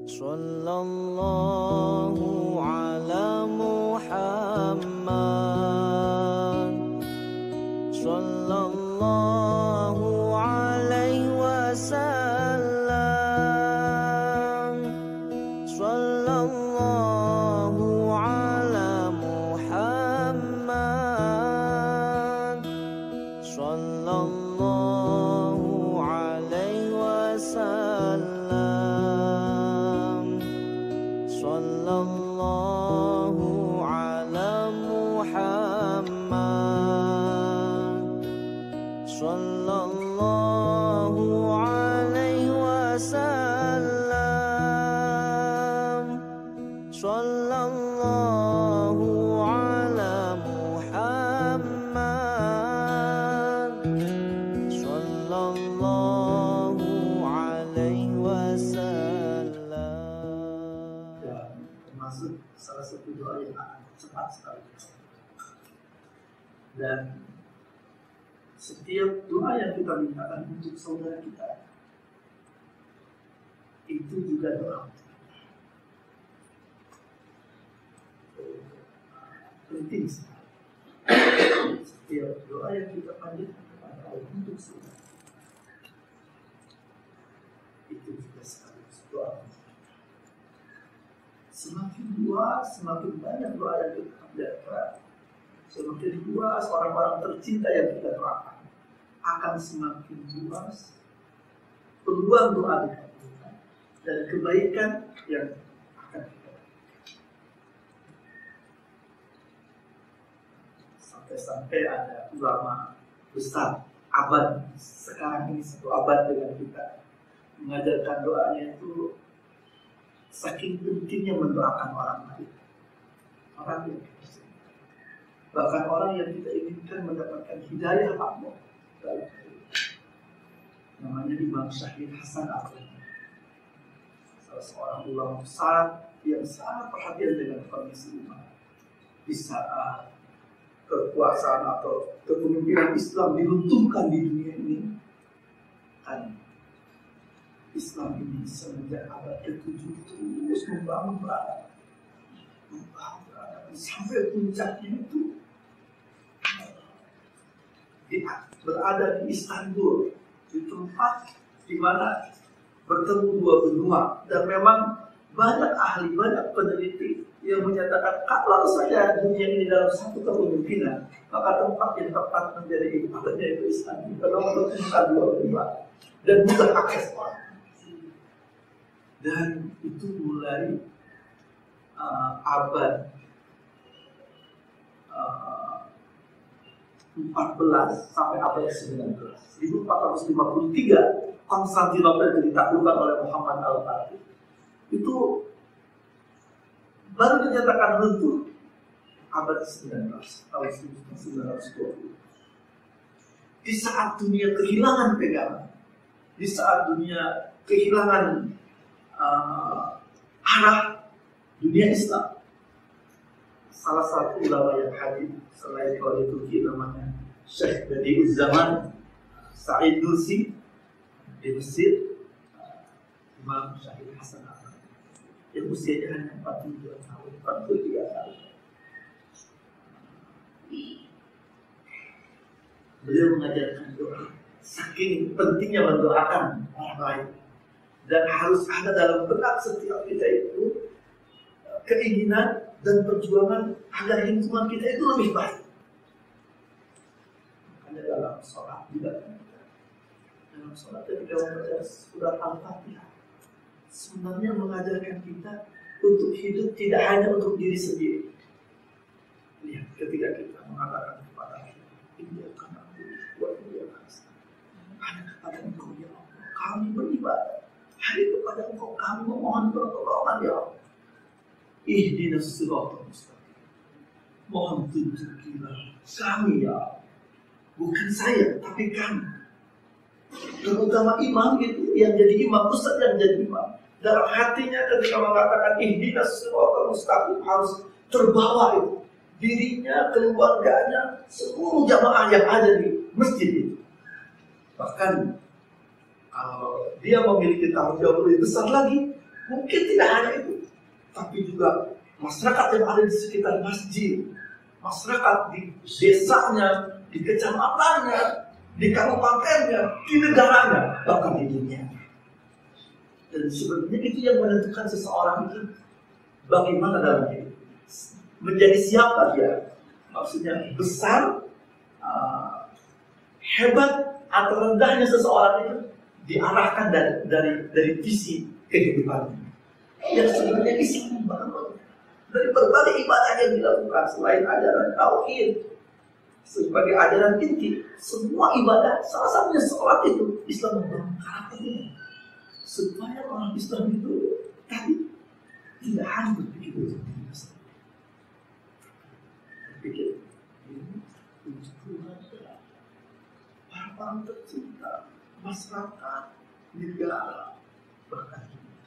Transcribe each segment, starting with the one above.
Sallallahu ala Muhammad, sallallahu alaihi wasallam, sallallahu ala Muhammad, sallallahu alaihi wasallam. Sallallahu ala Muhammad, sallallahu alaihi wasallam, sallallahu ala Muhammad, sallallahu alaihi wasallam. Termasuk salah satu doa yang akan cepat sekali. Dan setiap doa yang kita mintakan untuk saudara kita itu juga doa penting sekali. Setiap doa yang kita panjatkan kepada Allah untuk saudara itu juga sekaligus doa. Semakin luas, semakin banyak doa yang kita panjatkan, semakin luas orang-orang tercinta yang kita doakan, akan semakin luas peluang doa dikabulkan dan kebaikan yang akan kita lakukan. Sampai-sampai ada ulama besar abad sekarang ini, satu abad dengan kita, mengajarkan doanya itu saking pentingnya mendoakan orang lain, orang yang kita cintai, bahkan orang yang kita inginkan mendapatkan hidayah Allah. Namanya Imam Syahid Hasan Al-Banna, salah seorang ulama besar yang sangat perhatian dengan kondisi umat. Di saat kekuasaan atau kepemimpinan Islam diruntuhkan di dunia ini, kan Islam ini semenjak abad ke-7 terus membangun peradaban sampai puncaknya itu berada di Istanbul, di tempat di mana bertemu dua benua. Dan memang banyak ahli, banyak peneliti yang menyatakan kalau saja dunia ini dalam satu kepemimpinan, maka tempat yang tepat menjadi ibadahnya itu Istanbul, karena mempertemukan dua benua dan mudah akses orang. Dan itu mulai abad 14 sampai abad 19. 1453 Konstantinopel ditaklukkan oleh Muhammad Al-Fatih. Itu baru dinyatakan runtuh abad 19, tahun 1920. Di saat dunia kehilangan pegangan, di saat dunia kehilangan arah dunia Islam, salah satu ulama yang hadir selain kalau di Turki namanya Syekh Badi'uzzaman Sa'id Nursi, di Mesir Imam Syahid Hasan Al-Banna yang usianya hanya 42 tahun, 43 tahun. Beliau mengajarkan doa, saking pentingnya mendoakan orang lain. Dan harus ada dalam benak setiap kita itu keinginan dan perjuangan agar lingkungan kita itu lebih baik. Makanya dalam sholat juga, dalam sholat ketika membaca surah Al-Fatihah, sebenarnya mengajarkan kita untuk hidup tidak hanya untuk diri sendiri. Lihat ketika kita mengatakan kepada Allah, India karena hanya kepada Engkau ya Allah kami beribadah, hanya kepada Engkau kami memohon pertolongan ya Allah. Ihdinas siratal mustaqim, mohon tunjukilah kami ya Allah. Bukan saya, tapi kami. Terutama imam itu, yang jadi imam, ustaz yang jadi imam, dalam hatinya ketika mengatakan ihdinas siratal mustaqim harus terbawa itu dirinya, keluarganya, seluruh jamaah yang ada di masjid itu. Bahkan kalau dia memiliki tanggung jawab lebih besar lagi, Mungkin tidak hanya itu, tapi juga masyarakat yang ada di sekitar masjid, masyarakat di desanya, di kecamatannya, di kabupatennya, di negaranya, bahkan di dunia. Dan sebenarnya itu yang menentukan seseorang itu bagaimana dalam hidup, menjadi siapa dia. Maksudnya besar, hebat atau rendahnya seseorang itu diarahkan dari visi kehidupannya. Yang sebenarnya isi banget dari berbagai ibadah yang dilakukan selain ajaran tauhid sebagai ajaran inti, semua ibadah salah satunya sholat itu Islam membangun karakternya supaya orang Islam itu tadi tidak hanya berpikir untuk diri sendiri, berpikir untuk keluarga, orang tercinta, masyarakat, negara, bahkan dunia.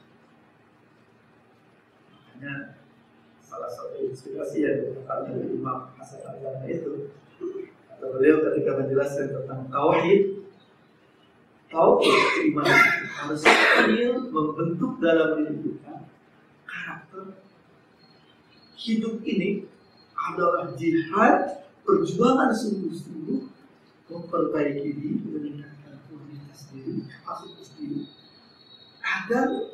Makanya salah satu inspirasi yang dikatakan oleh Imam Hasan al-Banna itu, kata beliau ketika menjelaskan tentang tauhid, keimanan harus membentuk dalam diri kita karakter. Hidup ini adalah jihad, perjuangan sungguh-sungguh memperbaiki diri, meningkatkan kualitas diri, kapasitas diri, agar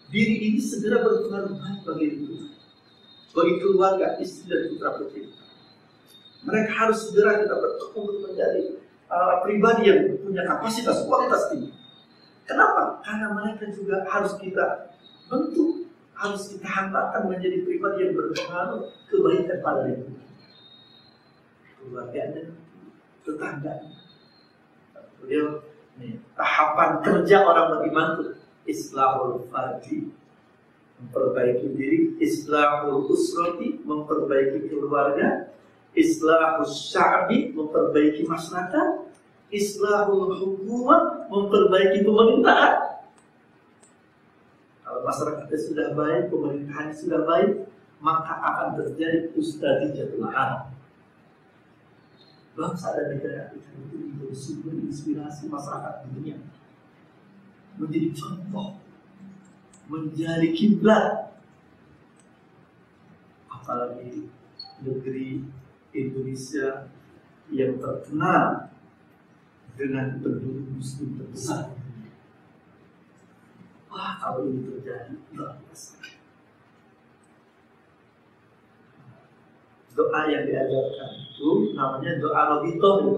diri ini segera berpengaruh baik bagi lingkungan, bagi keluarga, istri dan putra putri. Mereka harus segera kita bertekun untuk menjadi pribadi yang punya kapasitas kualitas tinggi. Kenapa? Karena mereka juga harus kita bentuk, harus kita hantarkan menjadi pribadi yang berpengaruh kebaikan pada lingkungan, keluarganya, tetangganya. Beliau tahapan kerja orang beriman itu islahul fardi, memperbaiki diri, islahul usrati, memperbaiki keluarga, islahul sya'bi, memperbaiki masyarakat, islahul hukumah, memperbaiki pemerintahan. Kalau masyarakatnya sudah baik, pemerintahannya sudah baik, maka akan terjadi ustadziyatul alam. Bangsa dan negara kita itu menjadi sumber inspirasi masyarakat dunia, menjadi contoh, menjadi kiblat. Apalagi negeri Indonesia yang terkenal dengan penduduk muslim terbesar. Wah, kalau ini terjadi, luar biasa. Doa yang diajarkan itu namanya doa robitoh,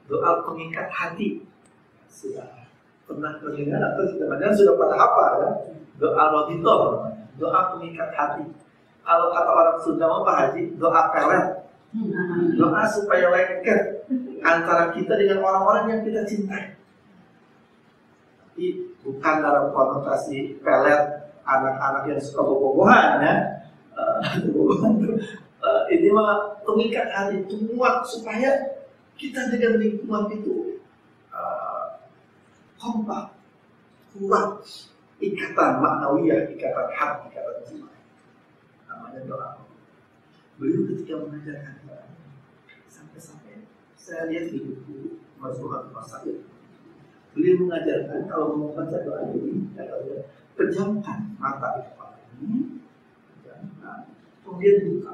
doa pengikat hati. Sudah pernah mendengar atau sudah pada hafal ya? Doa robitoh, doa pengikat hati. Kalau kata orang Sunda apa Haji, doa pelet, doa supaya lengket antara kita dengan orang-orang yang kita cintai. Tapi bukan dalam konotasi pelet anak-anak yang suka bobogohan ya. Ini mah pengikat hati, temuan supaya kita dengan lingkungan itu kompak, kuat, ikatan maknawiyah, ikatan hati, ikatan jiwa. Namanya doa. Beliau ketika mengajarkan doa, sampai-sampai saya lihat di buku Mazmu'at Masail, beliau mengajarkan kalau mau baca doa ini, pejamkan mata di kepala ini, kemudian buka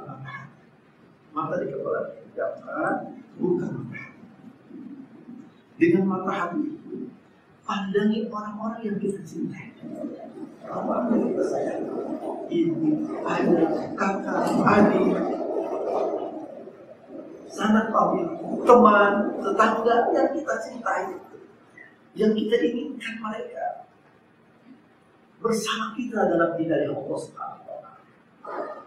mata di kepala, pejamkan, buka mata. Dengan mata hati itu, pandangi orang-orang yang kita cintai, orang yang kita sayang, ibu, ayah, kakak, adik, sanak paut, teman, tetangga yang kita cintai, yang kita inginkan mereka bersama kita dalam hidayah Allah Subhanahu wa Ta'ala.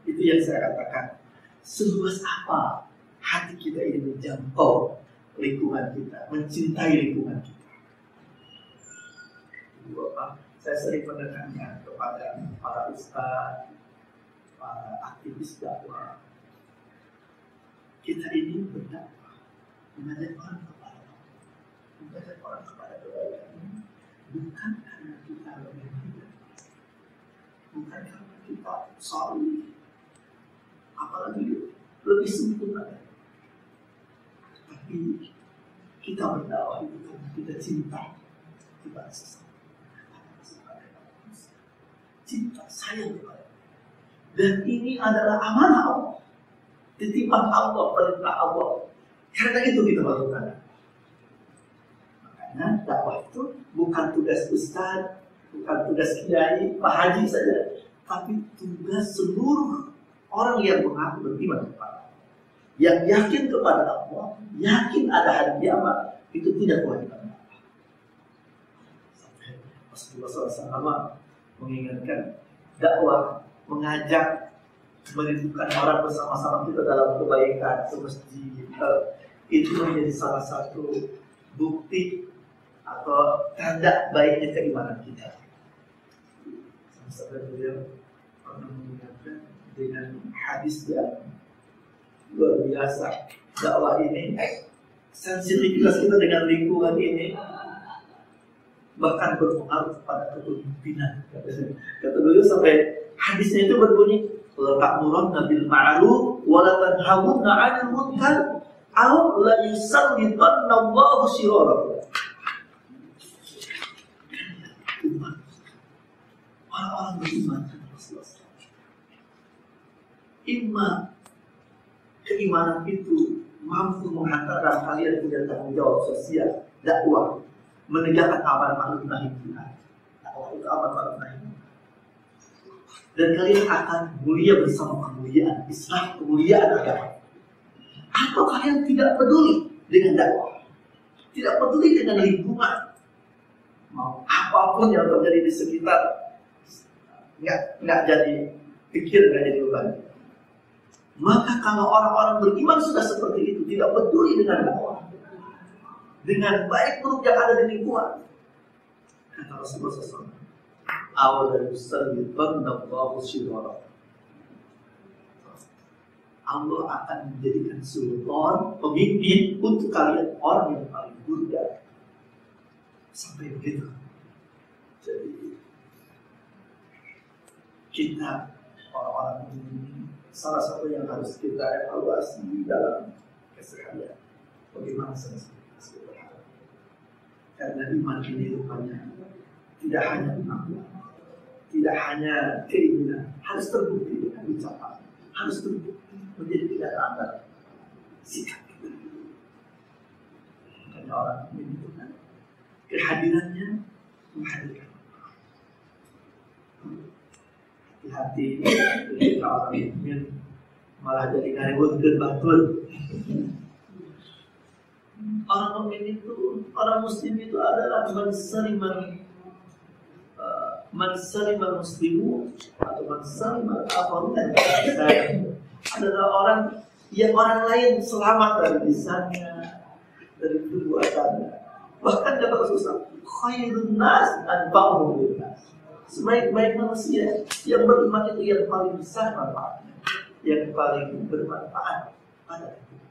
Itu yang saya katakan, seluas apa hati kita ini menjangkau lingkungan kita, mencintai lingkungan kita. Saya sering menekankan kepada para ustaz, para aktivis dakwah, kita ini berdakwah, mengajak orang kepada Allah, mengajak orang kepada kebaikan, bukan karena kita lebih baik, bukan karena kita salih, apalagi lebih sempurna, tapi kita berdakwah itu karena kita cinta kepada sesama. cinta sayang kepada. Dan ini adalah amanah Allah, titipan Allah, perintah Allah. Karena itu kita lakukan. Makanya dakwah itu bukan tugas ustaz, bukan tugas kiai, Pak Haji saja, tapi tugas seluruh orang yang mengaku beriman kepada Allah, yang yakin kepada Allah, yakin ada hari kiamat, itu tidak kewajiban. Sampai Rasulullah SAW mengingatkan dakwah, mengajak, merindukan orang bersama-sama kita dalam kebaikan, ke masjid, itu menjadi salah satu bukti atau tanda baiknya keimanan kita. Sampai beliau pernah mengingatkan dengan hadis yang luar biasa. Dakwah ini, sensitivitas kita dengan lingkungan ini bahkan berpengaruh kepada kepemimpinan. Kata beliau sampai hadisnya itu berbunyi, la ta'murunna bil ma'ruf wa la tanhawunna 'anil munkar aw la yusallitanna Allahu shirarakum. Orang-orang beriman imma keimanan itu mampu menghantarkan kalian punya tanggung jawab sosial, dakwah, menegakkan amar ma'ruf nahi munkar. Dakwah itu amar ma'ruf nahi munkar. Dan kalian akan mulia bersama kemuliaan Islam, kemuliaan agama. Atau kalian tidak peduli dengan dakwah, tidak peduli dengan lingkungan, mau apapun yang terjadi di sekitar, nggak jadi pikir, nggak jadi beban. Maka kalau orang-orang beriman sudah seperti itu, tidak peduli dengan dakwah, dengan baik buruk yang ada di lingkungan, kata Rasulullah SAW, Allah akan menjadikan sultan, pemimpin untuk kalian orang yang paling buruk. Sampai begitu. Jadi kita orang-orang ini salah satu yang harus kita evaluasi dalam keseharian. Bagaimana sensitivitas berharap. Karena iman ini rupanya tidak hanya pengakuan, tidak hanya keinginan, harus terbukti dengan ucapan, harus terbukti menjadi kenyataan dan sikap kita. Makanya orang ini itu kan kehadirannya menghadirkan. Hati-hati ketika orang mukmin malah jadi ngaributkeun batul. Orang mukmin itu, orang muslim itu adalah man salima muslimu atau man salima afarudan adalah orang yang orang lain selamat dari lisannya, dari perbuatannya. Bahkan kata Rasulullah, khairun nas anfa'uhum linnas. Sebaik-baik manusia yang beriman itu yang paling besar manfaatnya, yang paling bermanfaat pada kita.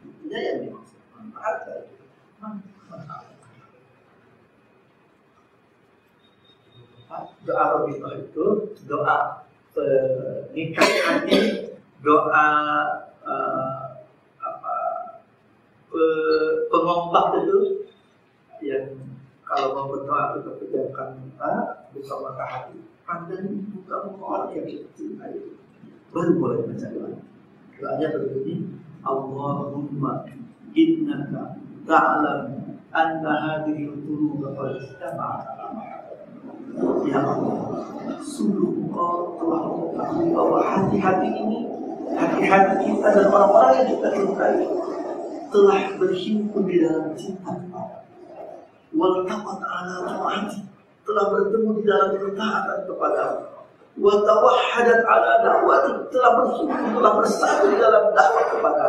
Itu yang dimaksud manfaat dari manfaat. Doa Rabbi'ah itu doa nikah hati, doa pengompak itu yang kalau mau berdoa kita pejamkan mata, buka mata hati, pandang buka muka orang yang kita cintai, baru boleh baca doa. Doanya berbunyi, Allahumma innaka ta'lam anna hadhihi al-quluba qad istama'at. Ya Allah, sungguh Engkau telah mengetahui bahwa hati-hati ini, hati-hati kita dan orang-orang yang kita cintai telah berhimpun di dalam cinta kepada wal taqat ala ta'ati, telah bertemu di dalam ketaatan kepada wa tawahhadat ala da'wati, telah berhimpun, telah bersatu di dalam dakwah kepada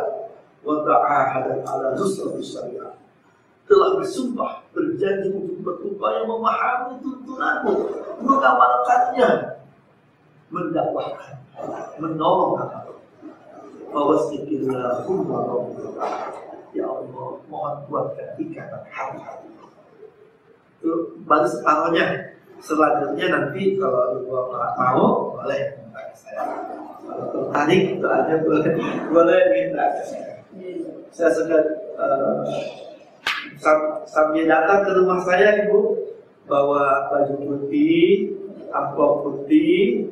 wa ta'ahadat ala nusratus syariah, telah bersumpah, berjanji untuk berupaya memahami tuntunanmu, mengamalkannya, mendakwahkan, menolong agama. Fawassikillahumma rabbana. Ya Allah, mohon buatkan ikatan hati. Itu baru separuhnya. Selanjutnya nanti kalau Ibu mau, boleh minta ke saya. Kalau tertarik itu aja boleh minta ke saya. Saya sudah sambil datang ke rumah saya, Ibu bawa baju putih, amplop putih,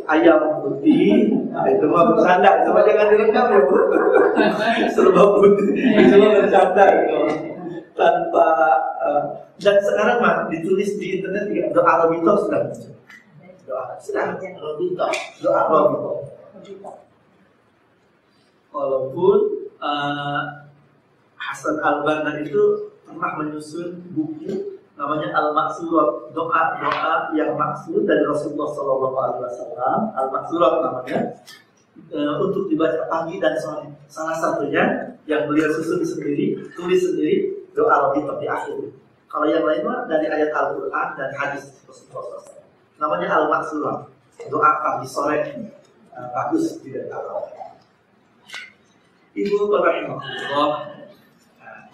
ayam putih, nah, itu mah bercanda, cuma jangan direkam ya Bu. Serba putih, itu mah bercanda gitu. Tanpa dan sekarang mah ditulis di internet juga doa Robito sudah muncul. Doa Robito, doa Robito. Walaupun Hasan Al-Banna itu pernah menyusun buku namanya Al-Maksurat, doa-doa yang maksud dari Rasulullah SAW. Al-Maksurat namanya, untuk dibaca pagi dan sore. Salah satunya yang beliau susun sendiri, tulis sendiri, doa Robito di akhir. Kalau yang lain mah dari ayat Al-Quran dan hadis Rasulullah SAW. Namanya Al-Maksurat, doa pagi sore. Bagus tidak tahu. Ibu rahimahullah.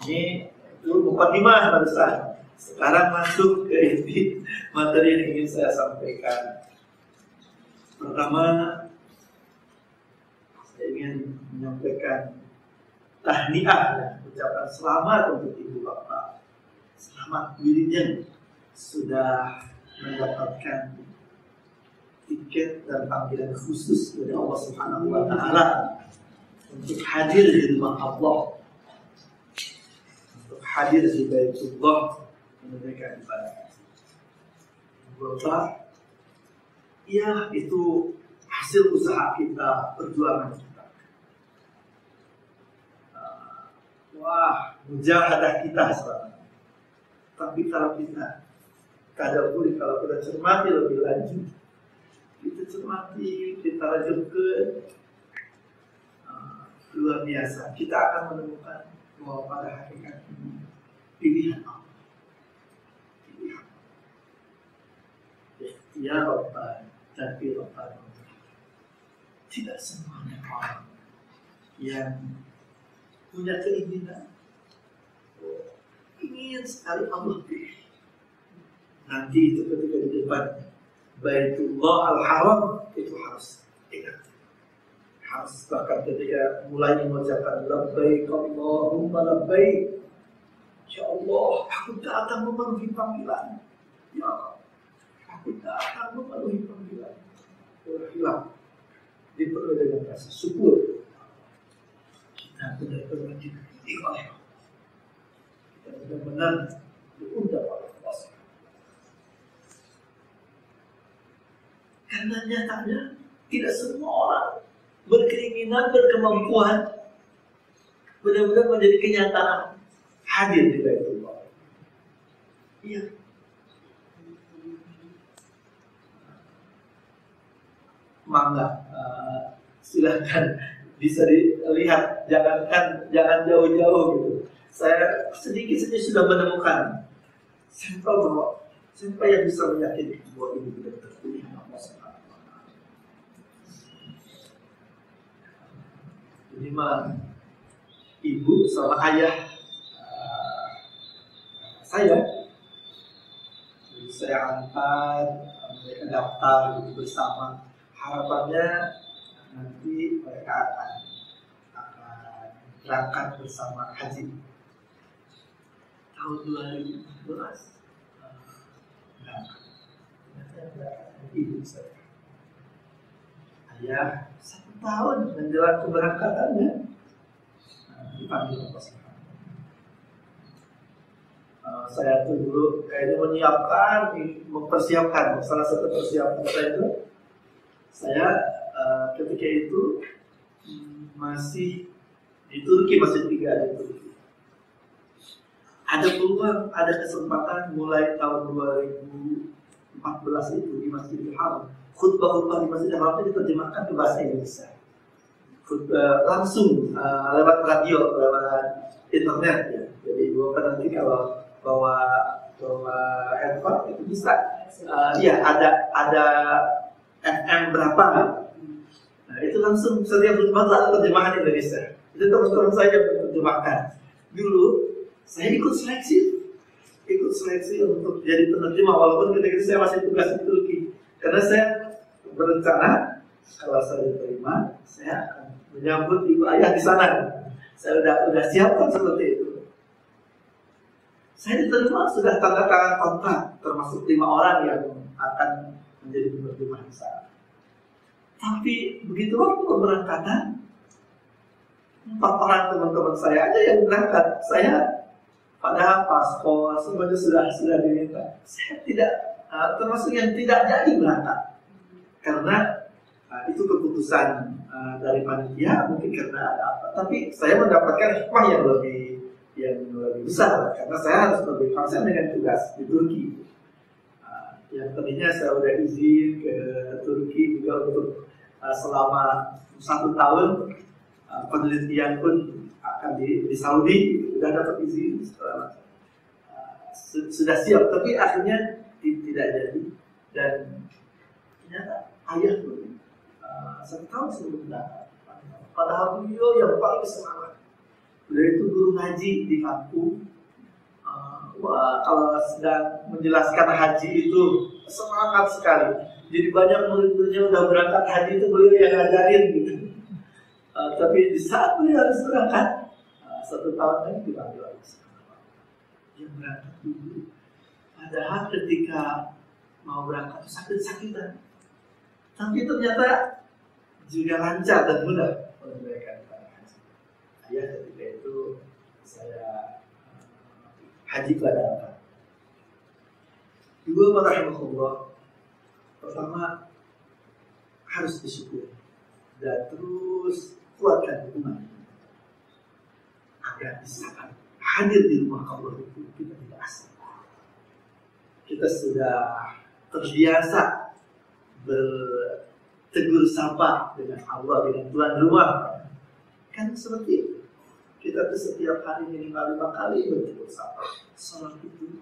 Ini dulu mukadimah barusan. Sekarang masuk ke inti materi yang ingin saya sampaikan. Pertama, saya ingin menyampaikan tahniah, ucapan selamat untuk ibu bapak. Selamat wiridnya sudah mendapatkan tiket dan panggilan khusus dari Allah Subhanahu wa Ta'ala untuk hadir di rumah Allah, untuk hadir di Baitullah menunaikan ibadah. Bapak, ya itu hasil usaha kita, perjuangan kita. Wah, mujahadah kita sekarang. Tapi kalau kita tadabburi, kalau kita cermati lebih lanjut, kita cermati, kita lanjutkan, luar biasa. Kita akan menemukan bahwa pada hakikat ini pilihan Allah. Ya Rabbana, tapi Rabbana. Tidak semuanya orang yang punya keinginan, ingin sekali Allah pilih. Nanti itu ketika di depan Baitullah Al-Haram, itu harus ingat. Harus bahkan ketika mulai mengucapkan labbaik Allahumma labbaik, ya Allah, aku datang memenuhi panggilan. Ya Allah, aku datang memenuhi panggilan. Hilang dipenuhi dengan rasa syukur. Kita benar-benar dipilih oleh Allah. Kita benar-benar diundang oleh Allah. Karena nyatanya tidak semua orang berkeinginan, berkemampuan benar-benar menjadi kenyataan hadir di Baitullah. Iya. Mangga, silahkan bisa dilihat, jangan jauh-jauh gitu. Saya sedikit saja sudah menemukan sampel yang bisa meyakinkan bahwa ini benar-benar pilihan Allah Subhanahu wa Ta'ala. Jadi ibu sama ayah saya antar, mereka daftar gitu bersama. Harapannya nanti mereka akan berangkat bersama haji tahun 2014. Ibu saya, ayah 1 tahun menjelang keberangkatannya dipanggil Allah. Saya tuh dulu kayaknya mempersiapkan. Salah satu persiapan saya itu, saya ketika itu masih di Turki, masih tinggal di Turki. Ada peluang, ada kesempatan mulai tahun 2014 itu di Masjidil Haram. Khutbah-khutbah di Masjidil Haram itu diterjemahkan ke bahasa Indonesia. Langsung lewat radio, lewat internet ya. Jadi Bapak nanti kalau bawa handphone itu bisa. Ya ada FM berapa? Nah itu langsung setiap khutbah ada terjemahan Indonesia. Itu terus saja menerjemahkan. Dulu saya ikut seleksi untuk jadi penerjemah, walaupun ketika itu saya masih tugas di Turki. Karena saya berencana kalau saya diterima, saya akan menyambut ibu ayah di sana. Saya udah siapkan seperti itu. Saya diterima, sudah tanda tangan kontrak, termasuk 5 orang yang akan menjadi penerjemah di sana. Tapi begitu waktu keberangkatan, 4 orang teman-teman saya aja yang berangkat. Saya padahal paspor semuanya sudah diminta. Saya tidak termasuk yang tidak jadi berangkat karena itu keputusan dari panitia, mungkin karena ada apa. Tapi saya mendapatkan hikmah yang lebih besar karena saya harus lebih konsen dengan tugas di Turki. Yang tadinya saya udah izin ke Turki juga untuk selama 1 tahun penelitian pun akan di Saudi, sudah dapat izin sudah siap, tapi akhirnya tidak jadi. Dan ternyata ayah pun 1 tahun sebelum berangkat, padahal beliau yang paling semangat. Beliau itu guru ngaji di kampung. Kalau sedang menjelaskan haji itu semangat sekali. Jadi banyak murid-muridnya udah berangkat haji itu beliau yang ngajarin gitu. Tapi di saat beliau harus berangkat 1 tahun lagi dipanggil lagi. Dia berangkat dulu. Padahal ketika mau berangkat sakit-sakitan. Tapi ternyata juga lancar dan mudah menunaikan haji. Ayah ketika itu saya haji pada 2 rahimahullah. Pertama, harus disyukuri dan terus kuatkan hubungan agar di saat hadir di rumah Allah itu kita tidak asing. Kita sudah terbiasa bertegur sapa dengan Allah, dengan tuan rumah. Kan seperti itu. Kita tuh setiap hari minimal 5 kali bertegur sapa. Salat itu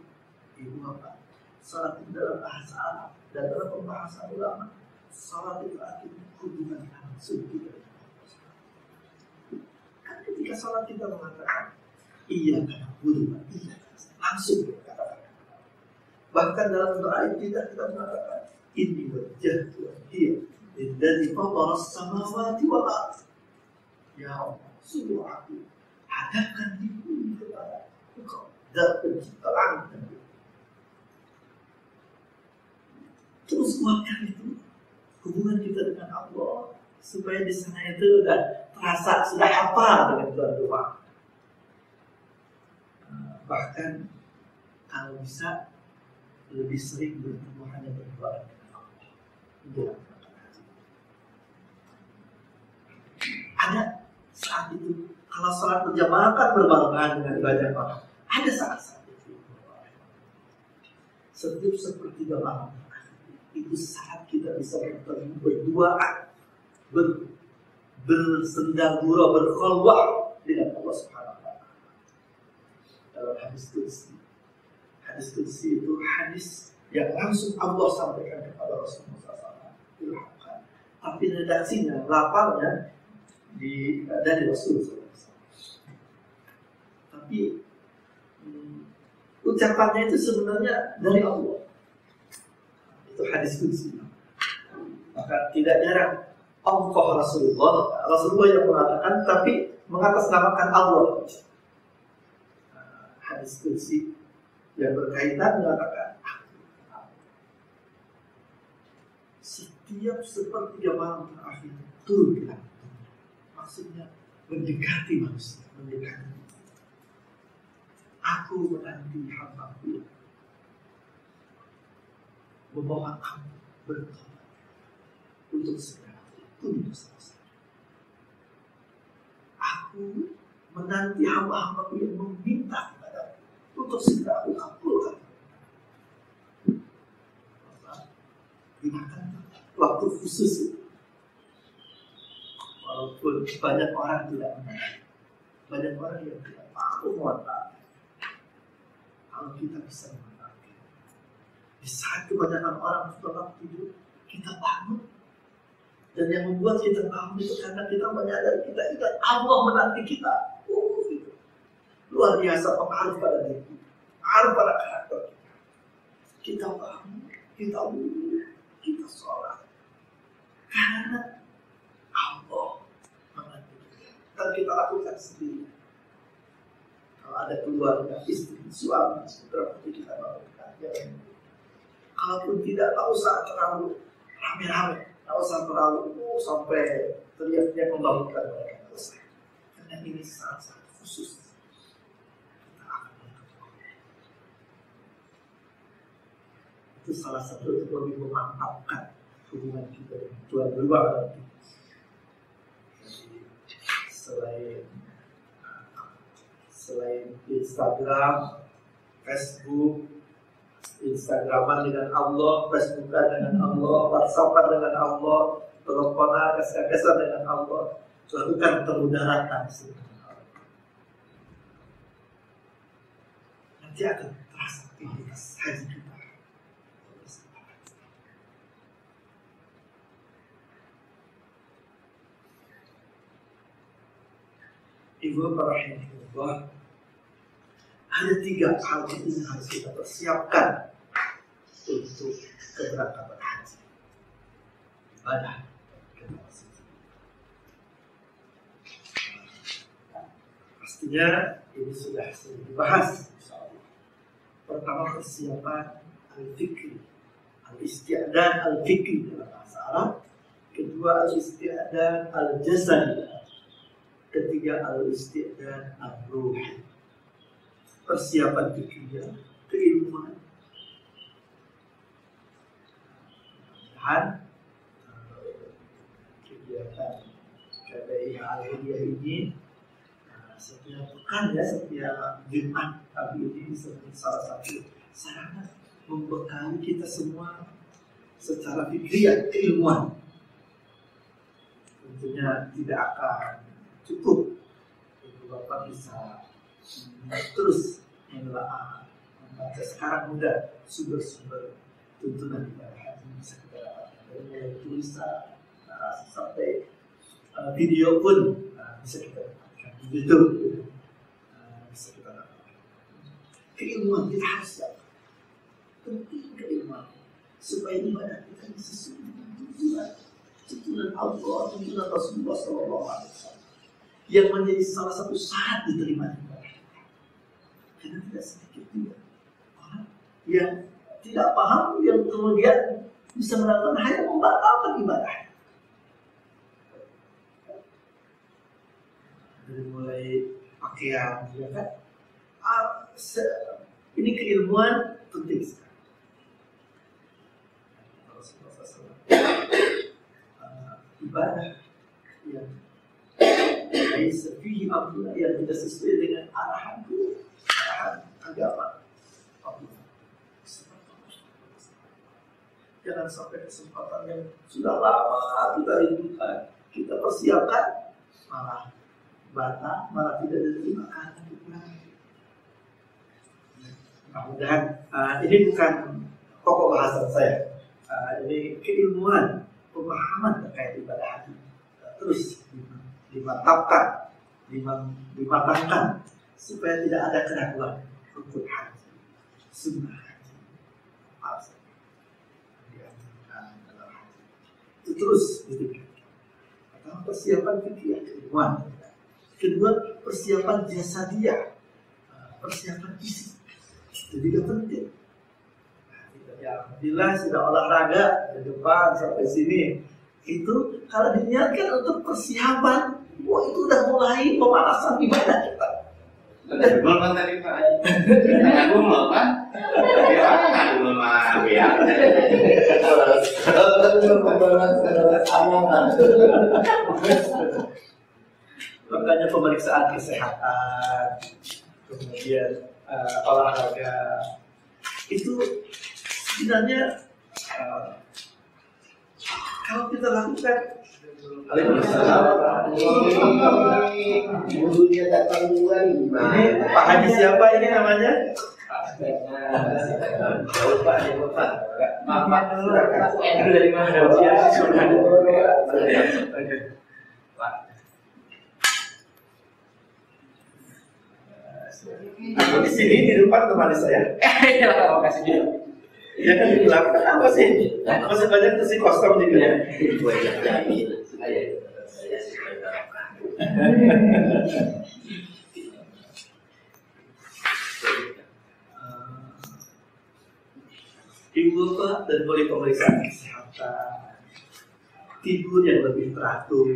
ibu apa? Salat itu dalam bahasa Arab dan dalam pembahasan ulama. Salat itu artinya hubungan langsung kita. Kan ketika salat kita mengatakan iya karena hubungan, iya langsung katakan. Bahkan dalam doa kita mengatakan ini wajah Tuhan dia dari fatara samawati wal ardh. Ya Allah, sungguh aku hadapkan diri kepada Engkau dan pencipta langit dan bumi. Terus kuatkan itu hubungan kita dengan Allah supaya di sana itu sudah hafal dengan Tuhan rumah. Bahkan kalau bisa lebih sering bertemu hanya berdua dengan Allah. Ada saat itu kalau salat berjamaah kan berbarengan dengan ibadah orang. Ada saat-saat itu. Setiap sepertiga malam itu saat kita bisa bertemu berduaan, bersendagura, berkhulwah dengan Allah Subhanahu wa taala. Dalam hadis qudsi. Hadis qudsi itu hadis yang langsung Allah sampaikan kepada Rasulullah SAW. Tapi redaksinya, lafalnya dari Rasulullah SAW. Tapi ucapannya itu sebenarnya dari Allah. Itu hadis qudsi. Maka tidak jarang Rasulullah yang mengatakan, tapi mengatasnamakan Allah. Hadis qudsi yang berkaitan mengatakan setiap sepertiga malam terakhir turun ke langit. Maksudnya mendekati manusia, mendekati. Aku menanti hamba-Ku membawa kamu bertobat untuk segala pun selesai. Aku menanti hamba-hamba-Ku yang meminta kepada untuk segera Aku kabulkan. Gunakan waktu khusus. Walaupun banyak orang tidak mengerti, banyak orang yang tidak tahu muatan. Kalau kita bisa mengerti, di saat kebanyakan orang sudah tidur, kita bangun. Dan yang membuat kita bangun itu karena kita menyadari kita ingat Allah menanti kita. Gitu. Luar biasa pengaruh pada diri kita, pengaruh pada karakter kita. Kita bangun, kita wudhu, kita sholat. Karena Allah menanti kita. Dan kita lakukan sendiri. Kalau ada keluarga, istri, suami, saudara, kita lakukan. Kalaupun tidak, tak usah terlalu rame-rame, tak usah terlalu sampai teriak-teriak membangunkan mereka. Tak usah. Karena ini sangat khusus. Kita akan itu salah satu untuk lebih memantapkan hubungan kita dengan Tuhan berubah nanti. Selain Instagram, Facebook, Instagraman dengan Allah, Facebookan dengan Allah, WhatsAppan dengan Allah, teleponan, SMS-an dengan Allah, lakukan permudaratan dengan Allah. Nanti akan terasa aktivitas haji kita. Ibu rahimahullah, ada 3 hal yang harus kita persiapkan untuk keberangkatan haji. Ibadah pastinya ini sudah sering dibahas. Pertama, persiapan al-fikri, al-isti'adan al-fikri dalam bahasa Arab. Kedua, al-isti'adan al-jasadi. Ketiga, al-isti'adan al-ruhi. Persiapan fikirnya, keilmuan. Dan kegiatan KBI Al-Hidayah ini setiap pekan ya, setiap Jumat pagi ini sebagai salah satu sarana membekali kita semua secara fikriah, keilmuan. Tentunya tidak akan cukup. Ibu Bapak bisa terus menelaah, membaca sekarang mudah sumber-sumber tuntunan ibadah haji bisa kita dapatkan dari mulai tulisan sampai video pun bisa kita dapatkan di YouTube, bisa kita dapatkan. Keilmuan kita harus siap, penting keilmuan supaya ibadah kita sesuai dengan tuntunan Allah, tuntunan Rasulullah SAW yang menjadi salah satu syarat diterima ibadah. Karena tidak sedikit juga orang yang tidak paham, yang kemudian bisa melakukan hanya membatalkan ibadah. Dari mulai pakaian, ya kan? Ini keilmuan penting sekali. Ibadah yang fihi Abdullah yang tidak sesuai dengan arahan agama Allah. Jangan sampai kesempatan yang sudah lama kita rindukan, kita persiapkan, malah batal, malah tidak diterima karena kekurangan. Mudah-mudahan ini bukan pokok bahasan saya. Ini keilmuan, pemahaman terkait ibadah haji terus dimantapkan, dimatangkan supaya tidak ada keraguan rukun haji, sunnah haji, apa dalam haji. Itu terus ditingkatkan. Pertama, persiapan fikih keilmuan. Kedua, persiapan jasadiah, persiapan fisik. Itu juga penting. Alhamdulillah sudah olahraga dari depan sampai sini. Itu kalau diniatkan untuk persiapan, itu udah mulai pemanasan ibadah kita. Belum kan tadi Pak? Aku belum kan? Ya kan belum ya. Makanya pemeriksaan kesehatan, kemudian olahraga itu sebenarnya kalau kita lakukan. Gurunya datang juga nih. Ini Pak Haji siapa ini namanya? Jauh Pak, jauh Pak. Maaf dulu. Itu dari mana? Aku di sini di depan teman saya. Terima kasih juga. Ya kan di belakang apa sih? Masih banyak tuh si kostum juga. Itu aja jadi. Ibu Bapak dan boleh pemeriksaan kesehatan, tidur yang lebih teratur,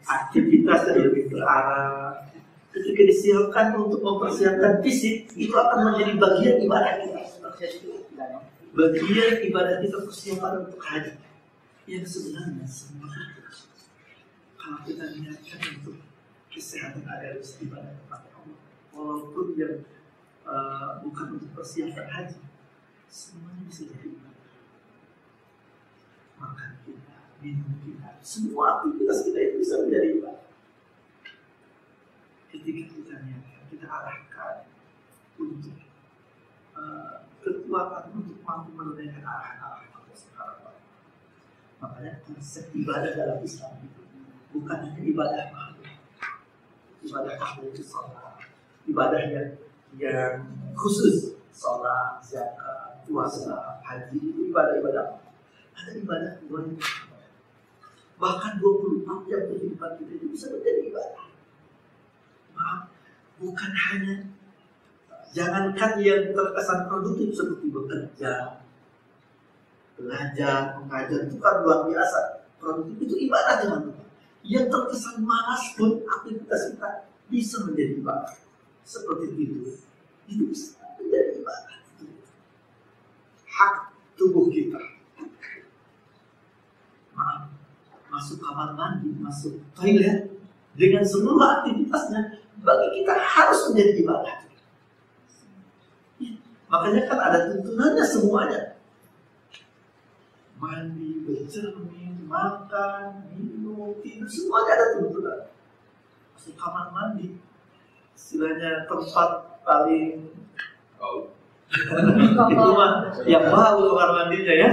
aktivitas yang lebih terarah. Ketika disiapkan untuk mempersiapkan fisik, itu akan menjadi bagian ibadah kita. Bagian ibadah kita persiapan untuk haji. Yang sebenarnya semua kalau kita niatkan untuk kesehatan agar bisa ibadah kepada Allah, walaupun yang bukan untuk persiapan haji, semuanya bisa jadi ibadah. Makan kita, minum kita, semua aktivitas kita itu bisa menjadi ibadah. Ketika kita niatkan, kita arahkan untuk kekuatan untuk mampu menunaikan arahan-arahan Allah Subhanahu wa Ta'ala. Makanya konsep ibadah dalam Islam itu bukan hanya ibadah makhluk. Ibadah makhluk itu sholat, ibadah yang khusus, sholat, zakat, puasa, haji, itu ibadah-ibadah. Ada ibadah yang bahkan 24 jam kehidupan kita itu bisa menjadi ibadah. Maaf, bukan hanya jangankan yang terkesan produktif seperti bekerja, belajar, mengajar, itu kan luar biasa. Produktif itu ibadah, teman-teman. Yang terkesan malas pun aktivitas kita bisa menjadi ibadah. Seperti tidur, itu bisa menjadi ibadah. Hak tubuh kita. Maaf, masuk kamar mandi, masuk toilet, dengan seluruh aktivitasnya, bagi kita harus menjadi ibadah. Makanya kan ada tuntunannya semuanya. Mandi, bercermin, makan, minum, tidur, semuanya ada tuntunan. Masuk kamar mandi, istilahnya tempat paling itu mah yang bau kamar mandinya ya.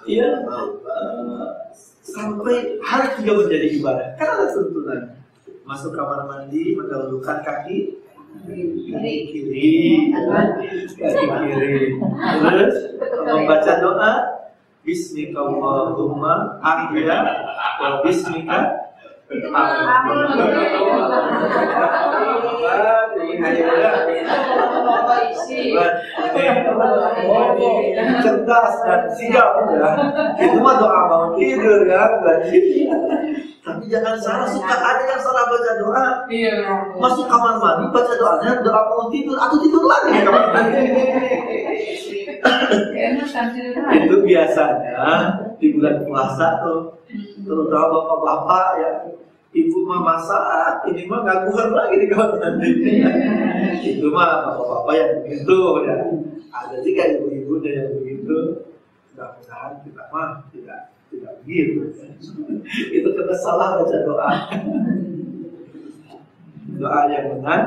Iya, sampai harus juga menjadi ibadah. Kan ada tuntunan. Masuk kamar mandi, mendahulukan kaki kiri, terus membaca doa Bismika Allahumma ahya wa bismika cerdas dan sigap ya. Itu mah doa mau tidur ya. Tapi jangan salah, suka ada yang salah baca doa. Masuk kamar mandi baca doanya doa mau tidur atau tidur lagi kamar mandi. Itu biasanya di bulan puasa tuh, terutama bapak-bapak ya, ibu mah masak, ini mah ngaguhan lagi di kamar mandi. Itu mah bapak-bapak yang begitu ya. Ada juga ibu-ibunya yang begitu. Mudah-mudahan kita mah tidak begitu. Itu karena salah baca doa. Doa yang benar.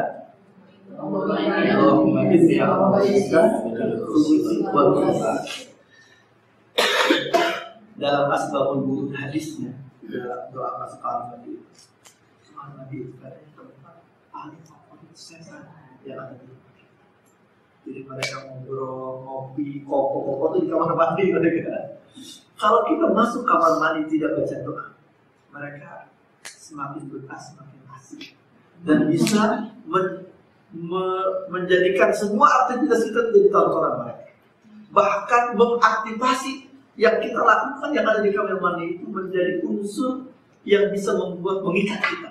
Allahumma inni a'udzubika minal khubuthi wal khaba'ith. Dalam asbabul wurud hadisnya, doa masuk kamar mandi. Kamar mandi itu adalah tempat paling favorit setan yang ada di. Jadi mereka ngobrol, ngopi, kopo itu di kamar mandi mereka. Kalau kita masuk kamar mandi tidak baca doa, mereka semakin betah, semakin asik, dan bisa menjadikan semua aktivitas kita menjadi tontonan mereka. Bahkan mengaktifasi yang kita lakukan yang ada di kamar mandi itu menjadi unsur yang bisa membuat mengikat kita.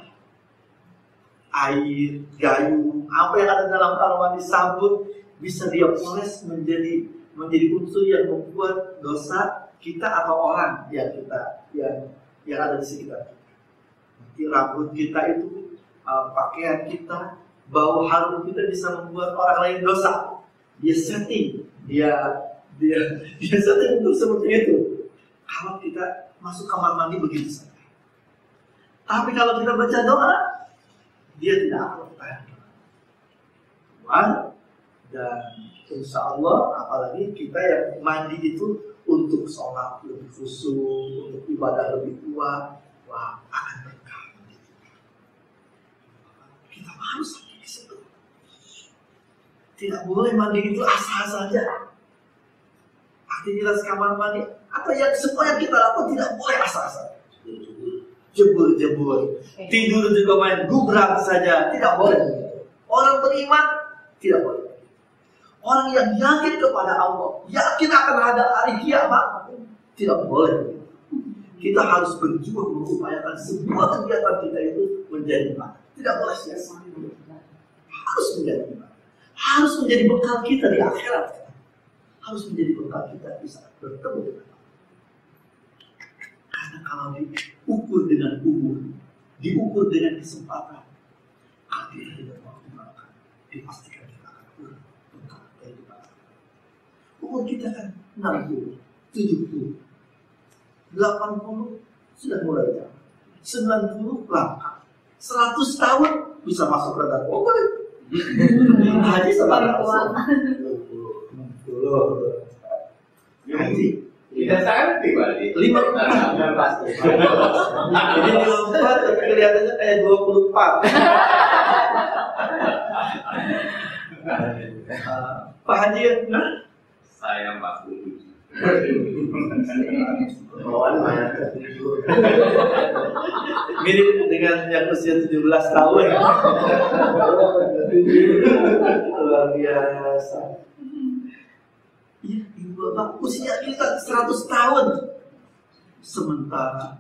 Air, gayung, apa yang ada dalam kamar mandi, sabun, bisa dia poles menjadi unsur yang membuat dosa kita atau orang yang ada di sekitar kita. Nanti rambut kita itu, pakaian kita, bau harum kita bisa membuat orang lain dosa. Dia setting, dia setting untuk seperti itu. Kalau kita masuk kamar mandi begitu saja. Tapi kalau kita baca doa, dia tidak akan bertahan. Dan insya Allah, apalagi kita yang mandi itu untuk sholat lebih khusyuk, untuk ibadah lebih kuat, wah akan berkah. Kita harus sampai di situ. Tidak boleh mandi itu asal saja. Aktivitas kamar mandi atau yang semua yang kita lakukan tidak boleh asal-asal. Jebur, tidur juga main gubrak saja, tidak boleh. Orang beriman tidak boleh. Orang yang yakin kepada Allah, yakin akan ada hari kiamat, tidak boleh. Kita harus berjuang mengupayakan semua kegiatan kita itu menjadi ibadah. Tidak boleh sia-sia. Harus menjadi ibadah. Harus menjadi bekal kita di akhirat. Harus menjadi bekal kita di saat bertemu dengan Allah. Karena kalau diukur dengan umur, diukur dengan kesempatan, kalau kita tidak menggunakan, dipastikan kita akan bekal dari ibadah. Umur kita kan 60, 70, 80 sudah mulai jalan, 90 langkah, 100 tahun bisa masuk radar umur. Haji sama Rasul 60 Haji Tidak cantik Bali. 54 pasti. jadi 54 tapi kelihatannya kayak 24. Pak Haji nah? Saya 47. Bawaan mana? Mirip dengan yang usia 17 tahun. Luar biasa. Iya, ibu bapak usia kita 100 tahun. Sementara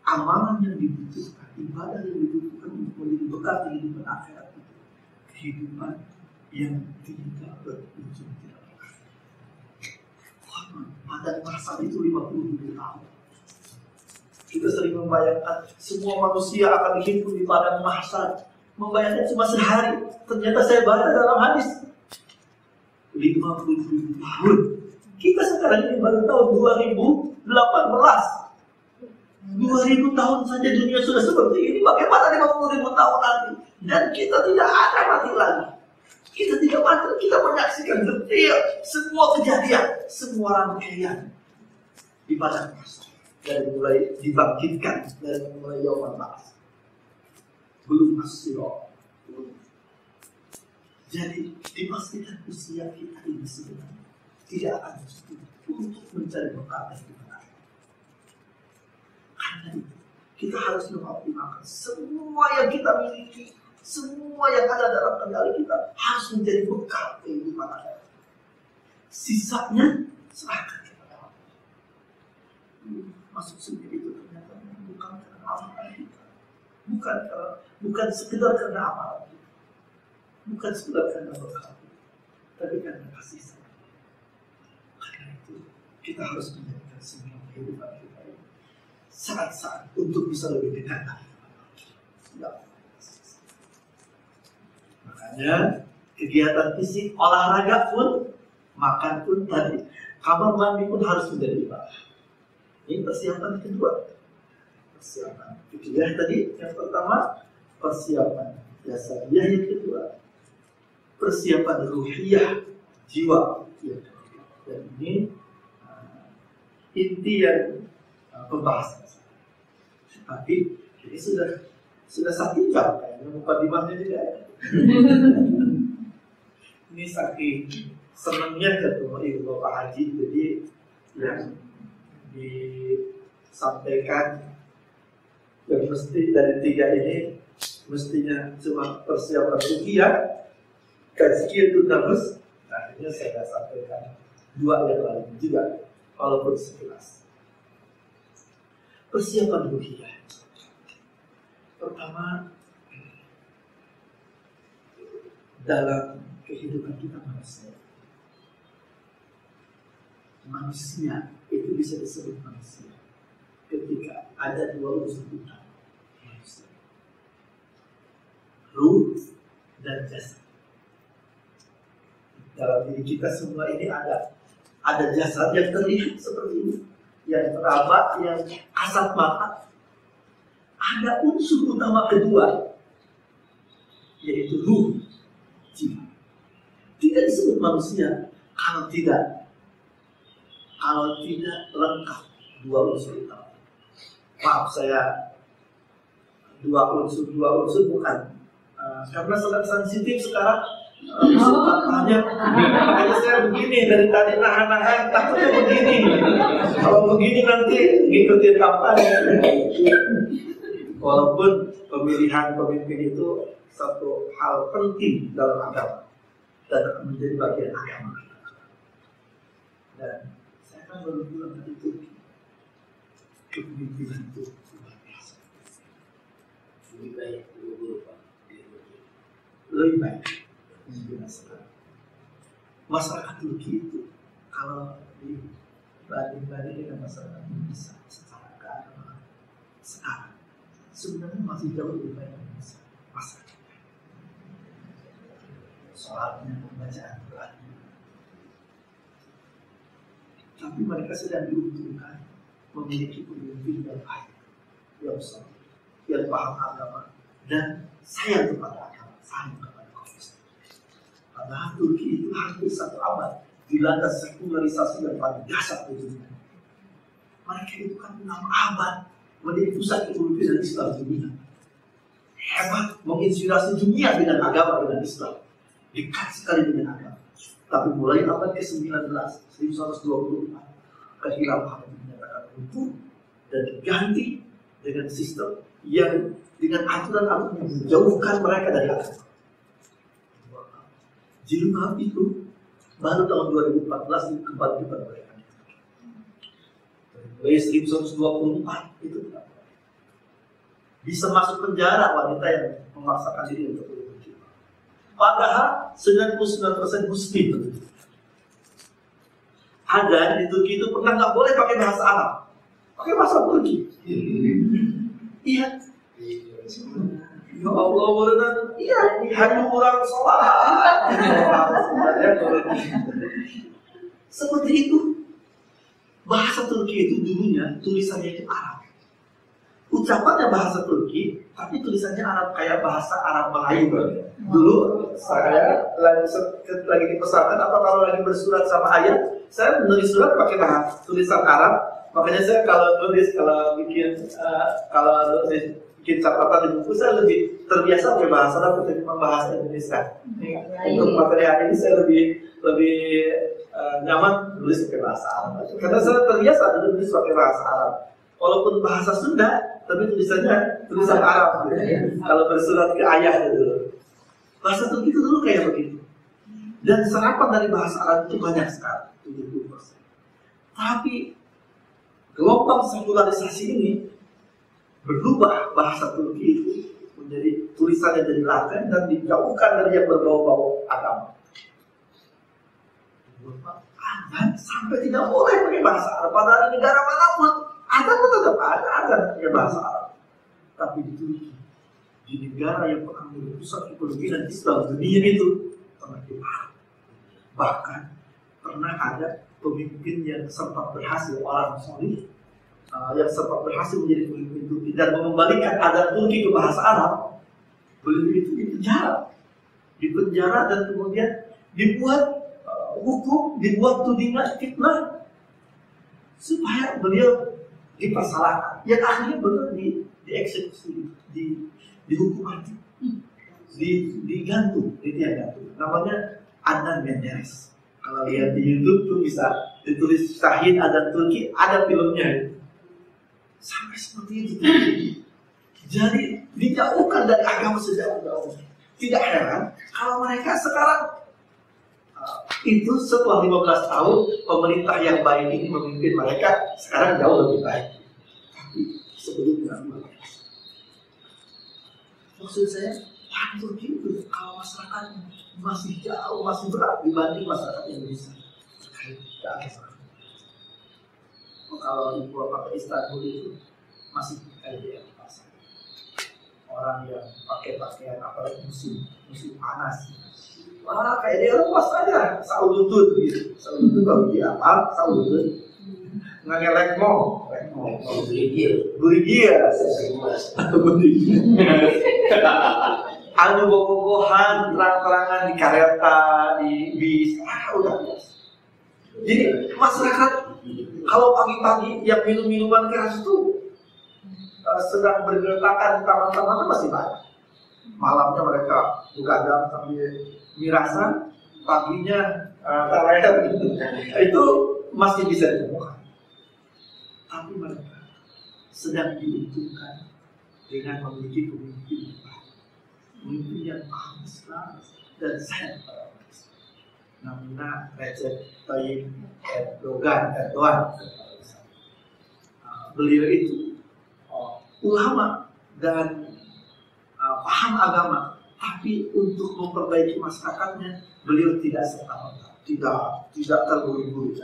amalan yang dibutuhkan, ibadah yang dibutuhkan untuk menjadi bekal kehidupan akhirat itu kehidupan yang tidak berujung, tidak berakhir. Pada masa itu 50 tahun. Kita sering membayangkan semua manusia akan hidup di padang mahsyar. Membayangkan cuma sehari. Ternyata saya baca dalam hadis 50 tahun. Kita sekarang ini baru tahun 2018. 2000 tahun saja dunia sudah seperti ini. Bagaimana 50.000 tahun nanti? Dan kita tidak ada mati lagi. Kita tidak mati, kita menyaksikan detail semua kejadian, semua rangkaian di padang mahsyar. Dari mulai dibangkitkan, dari mulai yaumul ba'ats. Belum as-sirat. Jadi dipastikan usia kita ini sebenarnya tidak akan cukup untuk mencari bekal kehidupan akhirat. Karena itu kita harus mengoptimalkan semua yang kita miliki, semua yang ada dalam kendali kita harus menjadi bekal kehidupan akhirat. Sisanya serahkan kepada Allah. Masuk sendiri itu ternyata bukan karena amalan kita, bukan sekedar karena amalan kita, bukan sekedar karena bekal, tapi karena kasih sayang. Karena itu kita harus menjadikan semua kehidupan kita ini saat-saat untuk bisa lebih dekat lagi. Makanya kegiatan fisik, olahraga pun, makan pun tadi, kamar mandi pun harus menjadi ibadah. Ini persiapan kedua. Persiapan fikih tadi yang pertama, persiapan jasadiah yang kedua, persiapan ruhiyah jiwa yang kedua. Dan ini inti yang pembahasan. Tapi ini sudah 1 jam kayaknya mukadimahnya juga ya. Ini saking senangnya ketemu Ibu Bapak Haji, jadi yang disampaikan yang mesti dari 3 ini mestinya cuma persiapan ruhiyah, tazkiyatun nafs. Akhirnya saya sampaikan 2 yang lain juga, walaupun sekilas. Persiapan ruhiyah. Pertama, dalam kehidupan kita manusia itu bisa disebut manusia ketika ada 2 unsur utama manusia, ruh dan jasad. Dalam diri kita semua ini ada jasad yang terlihat seperti ini, yang teraba, yang kasat mata. Ada unsur utama kedua, yaitu ruh, jiwa. Tidak disebut manusia kalau tidak lengkap 2 unsur utama. Maaf, saya 2 unsur bukan karena sangat sensitif sekarang. Makanya saya begini dari tadi nahan takutnya begini. Kalau begini nanti ngikutin kampanye. Walaupun pemilihan pemimpin itu satu hal penting dalam agama. dan akan menjadi bagian agama kita. Dan saya akan baru pulang dari Turki. Kepemimpinan itu luar biasa. Lebih baik dulu Pak. Lebih baik kepemimpinan sekarang. Masyarakat Turki itu kalau dibanding dengan masyarakat Indonesia secara keagamaan sekarang sebenarnya masih jauh lebih baik dari masyarakat. Soalnya pembacaan Quran. Tapi mereka sedang diuntungkan memiliki pemimpin yang baik, yang soleh, yang paham agama dan sayang kepada agama, sayang kepada kaum Islam. Padahal Turki itu hampir 1 abad dilanda sekularisasi yang paling dahsyat di dunia. Mereka itu kan 6 abad menjadi pusat kepemimpinan Islam di dunia. Hebat, menginspirasi dunia dengan agama, dengan Islam. Dekat sekali dengan agama. Tapi mulai abad ke-19, 1924, kehilafahan dinyatakan runtuh dan diganti dengan sistem yang dengan aturan-aturan yang menjauhkan mereka dari agama. Jilbab itu baru tahun 2014 dikembalikan mereka. Mulai 1924 itu bisa masuk penjara wanita yang memaksakan diri untuk berjilbab. Padahal 99% muslim. Ada di Turki itu pernah nggak boleh pakai bahasa Arab, pakai bahasa Turki. Iya. Ya Allah, benar. Iya, hanya kurang sholat. Seperti itu. Bahasa Turki itu dulunya tulisannya itu Arab. Ucapannya bahasa Turki, tapi tulisannya Arab kayak bahasa Arab Melayu. Dulu saya lagi di pesantren atau kalau lagi bersurat sama ayah, saya menulis surat pakai bahasa tulisan Arab. Makanya saya kalau bikin catatan di buku, saya lebih terbiasa pakai bahasa Arab ketimbang bahasa Indonesia. Untuk materi hari ini saya lebih nyaman nulis pakai bahasa Arab. Karena saya terbiasa nulis pakai bahasa Arab. Walaupun bahasa Sunda, tapi tulisannya tulisan Arab. Kalau bersurat ke ayah dulu. Bahasa Turki itu dulu kayak begitu. Dan serapan dari bahasa Arab itu banyak sekali, 70%. Tapi gelombang sekularisasi ini berubah bahasa Turki itu menjadi tulisannya jadi Latin dan dijauhkan dari yang berbau-bau agama. Dan sampai tidak boleh pakai bahasa Arab. Padahal di negara manapun ada pun tetap ada pakai bahasa Arab. Tapi di Turki, di negara yang pernah menjadi pusat kepemimpinan Islam dunia itu pernah dipakai. Bahkan pernah ada pemimpin yang sempat berhasil, orang soleh yang sempat berhasil menjadi pemimpin Turki dan mengembalikan adat Turki ke bahasa Arab. Beliau itu dipenjara dan kemudian dibuat hukum, dibuat tudingan fitnah supaya beliau dipersalahkan. Yang akhirnya benar dieksekusi, dihukum mati, digantung, gantung. Namanya Adnan Menderes. Kalau lihat di YouTube tuh bisa ditulis Syahid Adnan Turki, ada filmnya. Sampai seperti itu. Jadi dijauhkan dari agama sejauh-jauhnya. Tidak heran kalau mereka sekarang itu setelah 15 tahun pemerintah yang baik ini memimpin mereka sekarang jauh lebih baik. Tapi sebelumnya maksud saya, Turki itu kalau masyarakat masih jauh, masih berat dibanding masyarakat Indonesia. Kalau di kota Istanbul itu masih kayak di pasar. Orang yang pakai pakaian apalagi musim panas. Wah, kayak di Eropa saja, saudutut gitu. Saudutut kalau di apa? Saudutut. Ngelek mau, burigir. Anu bobogohan, terang-terangan di kereta, di bis, udah biasa. Jadi masyarakat kalau pagi-pagi yang minum-minuman keras itu sedang bergertakan di taman-taman masih banyak. Malamnya mereka begadang sambil mirasan, paginya tarawih itu masih bisa ditemukan. Tapi mereka sedang diuntungkan dengan memiliki pemimpin yang paham Islam dan sayang kepada Islam. namanya Recep Tayyip Erdogan. Beliau itu ulama dan paham agama, tapi untuk memperbaiki masyarakatnya beliau tidak serta-merta, tidak terburu-buru.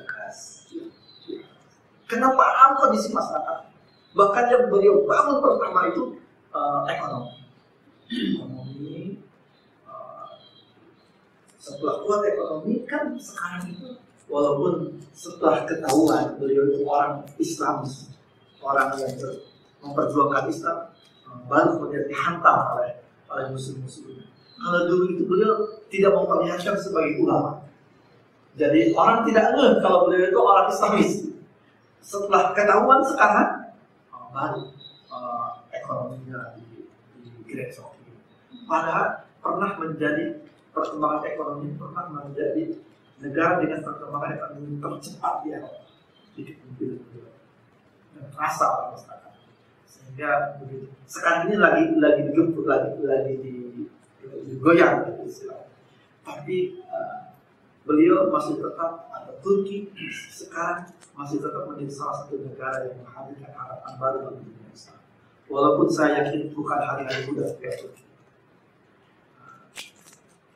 Kenapa paham kondisi masyarakat? Bahkan yang beliau bangun pertama itu ekonomi. Setelah kuat ekonomi kan sekarang itu, walaupun setelah ketahuan beliau itu orang Islam, orang yang memperjuangkan Islam, baru kemudian dihantam oleh musuh-musuh. Kalau dulu itu beliau tidak memperlihatkan sebagai ulama, jadi orang tidak ngeh kalau beliau itu orang Islamis. Setelah ketahuan sekarang, baru ekonominya digerecoki. Padahal pernah menjadi perkembangan ekonomi, pernah menjadi negara dengan perkembangan ekonomi tercepat di Eropa. Dan terasa oleh masyarakat. Sehingga begitu. Sekarang ini lagi digempur, lagi digoyang gitu istilahnya. Tapi beliau masih tetap, atau Turki sekarang masih tetap menjadi salah satu negara yang menghadirkan harapan baru bagi dunia Islam. Walaupun saya yakin bukan hari-hari mudah bagi Turki.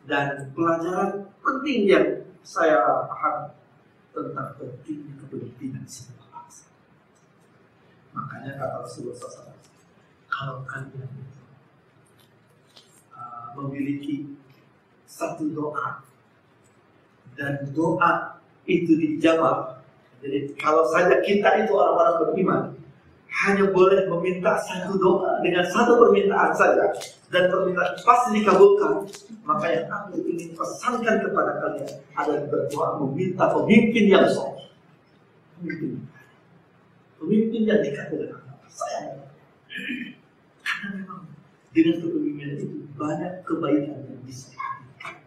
Dan pelajaran penting yang saya paham tentang pentingnya kepemimpinan sebuah bangsa. Makanya kata Rasulullah SAW, kalau kalian memiliki satu doa dan doa itu dijawab. Jadi kalau saja kita itu orang-orang beriman hanya boleh meminta satu doa dengan satu permintaan saja dan permintaan pasti dikabulkan, maka yang aku ingin pesankan kepada kalian adalah berdoa meminta pemimpin yang soleh, pemimpin yang dekat dengan Allah. Sayang, karena memang dengan kepemimpinan itu banyak kebaikan yang bisa dihadirkan.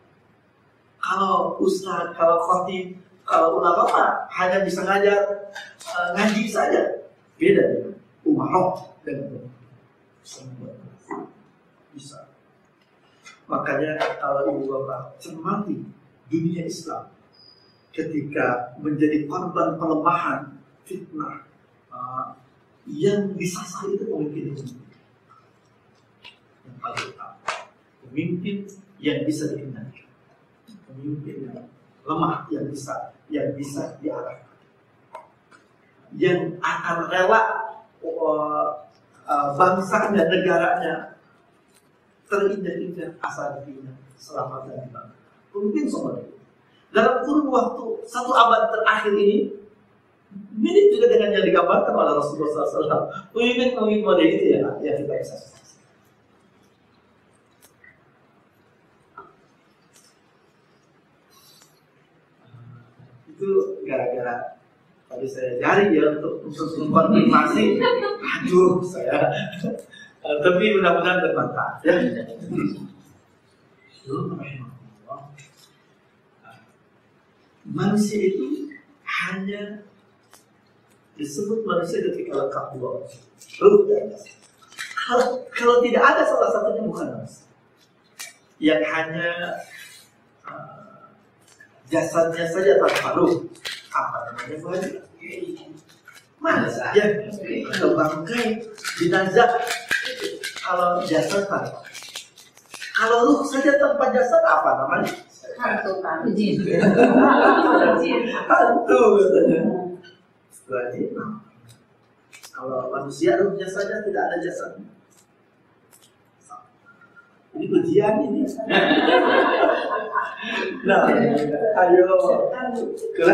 Kalau ustaz, kalau khatib, kalau ulama hanya bisa ngajar ngaji saja, beda dengan umarok dan bisa. Makanya kalau ibu bapak cermati dunia Islam ketika menjadi korban pelemahan fitnah, yang disasar itu pemimpin yang paling utama, pemimpin yang bisa dikendalikan, pemimpin yang lemah yang bisa diarahkan, yang akan rela bangsa dan negaranya terinjak-injak asal dirinya selamat dan dibangun. Pemimpin semua itu. Dalam kurun waktu 1 abad terakhir ini, mirip juga dengan yang digambarkan oleh Rasulullah SAW. Pemimpin model itu ya, yang kita bisa saksikan. Itu gara-gara tadi saya cari ya untuk konfirmasi. Aduh, saya. Tapi mudah-mudahan bermanfaat ya. Manusia itu hanya disebut manusia ketika lengkap 2 unsur, ruh dan jasad. Kalau tidak ada salah satunya bukan manusia. Yang hanya jasadnya saja tanpa ruh, apa namanya baju? Mana saja atau bangkai jenazah. Kalau jasad tanpa, kalau ruh saja tanpa jasad apa namanya? Hantu jin. Hantu katanya. Berarti kalau manusia ruhnya saja tidak ada jasadnya. Ini ujian ini. Nah, ayo ke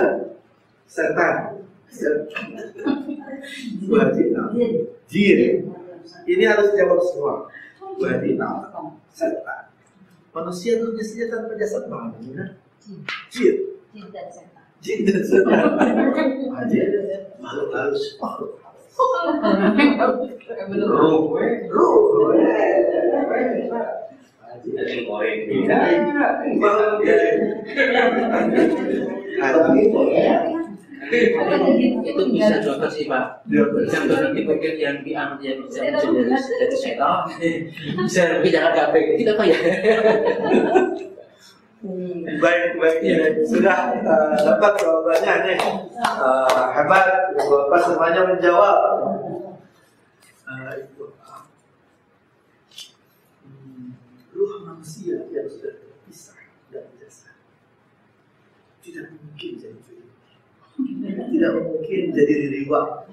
setan. Berarti jin. Ini harus jawab semua. Berarti setan. Manusia ruhnya saja tanpa jasad mana? Jin. Jin dan setan. Jin dan setan. Jin makhluk halus. Ruh. Jadi goreng. Itu bisa contoh sih Pak. Bisa berpikir yang bisa dari setan. Bisa jangan gape. Kita apa ya? Baik. Sudah dapat jawabannya nih. Hebat, Bapak semuanya menjawab. Ruh manusia yang sudah terpisah dari jasad tidak mungkin jadi juri, tidak mungkin jadi riba,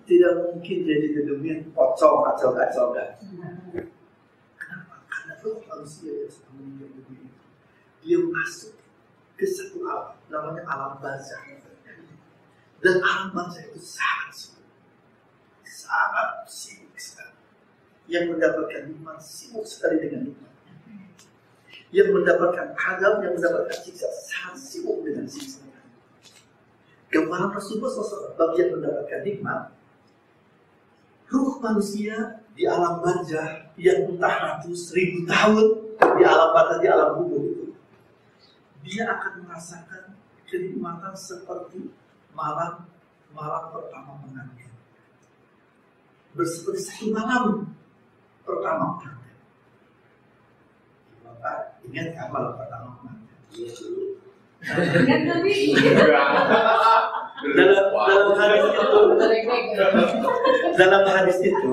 tidak mungkin jadi gedungin pocong kacau-kacau. Kenapa? Karena ruh manusia yang sudah meninggal dunia dia masuk ke satu alam namanya alam barzakh, dan alam barzakh itu sangat sibuk sekali. Yang mendapatkan nikmat sibuk sekali dengan nikmat, yang mendapatkan azab, yang mendapatkan siksa sangat sibuk dengan siksa. Gambaran Rasulullah SAW bagi yang mendapatkan nikmat, ruh manusia di alam barzakh yang entah ratus ribu tahun di alam barzakh, di alam kubur itu, dia akan merasakan kenikmatan seperti malam pertama menanti, seperti satu malam pertama menanti. Bapak ingat kan malam pertama menanti? Iya dulu. Ingat tapi dalam hadis itu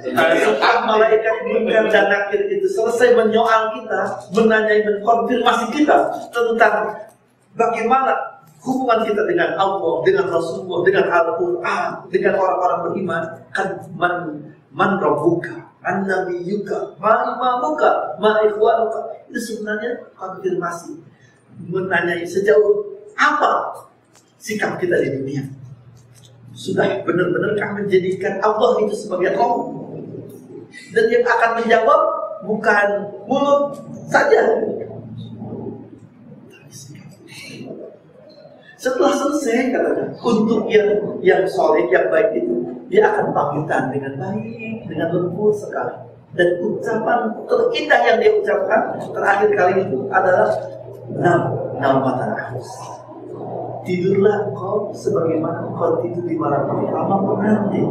setelah malaikat Mungkar dan Nakir itu selesai menyoal kita, menanyai, mengkonfirmasi kita tentang bagaimana hubungan kita dengan Allah, dengan Rasulullah, dengan Al-Quran, dengan orang-orang beriman, kan man rabbuka, an nabiyuka, ma imamuka, ma ikhwanuka. Itu sebenarnya konfirmasi, menanyai sejauh apa sikap kita di dunia. Sudah benar-benarkah menjadikan Allah itu sebagai Allah? Dan yang akan menjawab bukan mulut saja. Setelah selesai katanya, untuk yang soleh, yang baik itu, dia akan pamitan dengan baik, dengan lembut sekali. Dan ucapan terindah yang dia ucapkan terakhir kali itu adalah Naumatan Ahus. Tidurlah engkau sebagaimana engkau tidur di malam pertama menanti.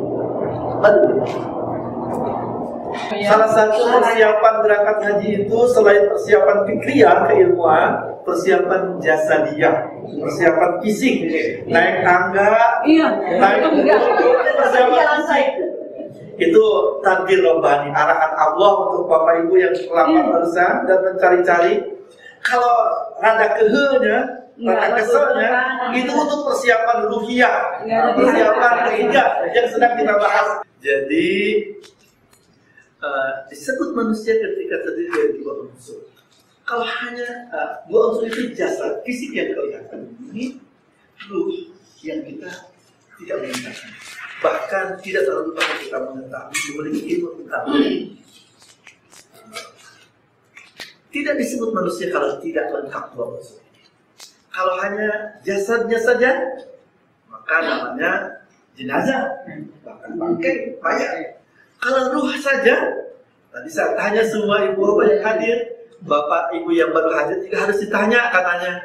Salah satu persiapan berangkat haji itu selain persiapan fikriyah, keilmuan, persiapan jasadiyah, persiapan fisik, naik tangga, naik persiapan fisik. Itu takdir robbani, arahan Allah untuk Bapak Ibu yang lapar berusaha dan mencari-cari. Kalau rada kehenya, rada keselnya, itu untuk persiapan ruhiyah, persiapan ketiga yang sedang kita bahas. Jadi disebut manusia ketika terdiri dari dua unsur. Kalau hanya dua unsur itu jasad, fisik yang kelihatan, ini ruh yang kita tidak mengetahui. Bahkan tidak terlalu banyak kita mengetahui, memiliki ilmu tentang. Tidak disebut manusia kalau tidak lengkap dua unsur. Kalau hanya jasadnya saja, maka namanya jenazah, bahkan bangkai, mayat. Kalau ruh saja, tadi saya tanya semua ibu-ibu yang hadir, bapak ibu yang baru hadir tidak harus ditanya katanya.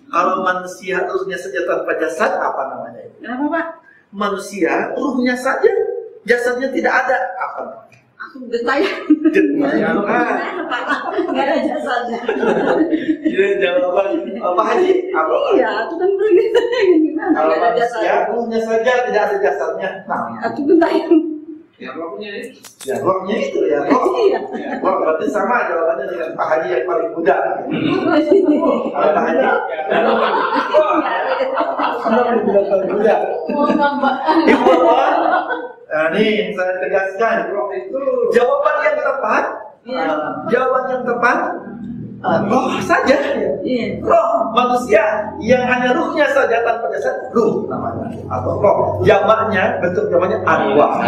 Kalau manusia ruhnya saja tanpa jasad, apa namanya? Kenapa Pak? Manusia ruhnya saja, jasadnya tidak ada, apa namanya? Aku getaya. Nggak ada jasadnya. Jadi jawaban Pak Haji apa? Iya, aku kan begitu. Gimana? Kalau Nggak ada manusia jasadnya. ruhnya saja tidak ada jasadnya, nah, Aku getaya. Ya rohnya ini. ya rohnya itu ya roh. Iya. Wah, berarti sama jawabannya dengan Pak Haji yang paling muda. Kalau Pak Haji, paling muda. Ibu apa? Nah, nih yang saya tegaskan, roh itu jawaban yang tepat. Jawaban yang tepat, roh saja. Iya. Roh manusia yang hanya ruhnya saja tanpa jasad, ruh namanya, atau roh. Jamaknya, bentuk jamaknya arwah.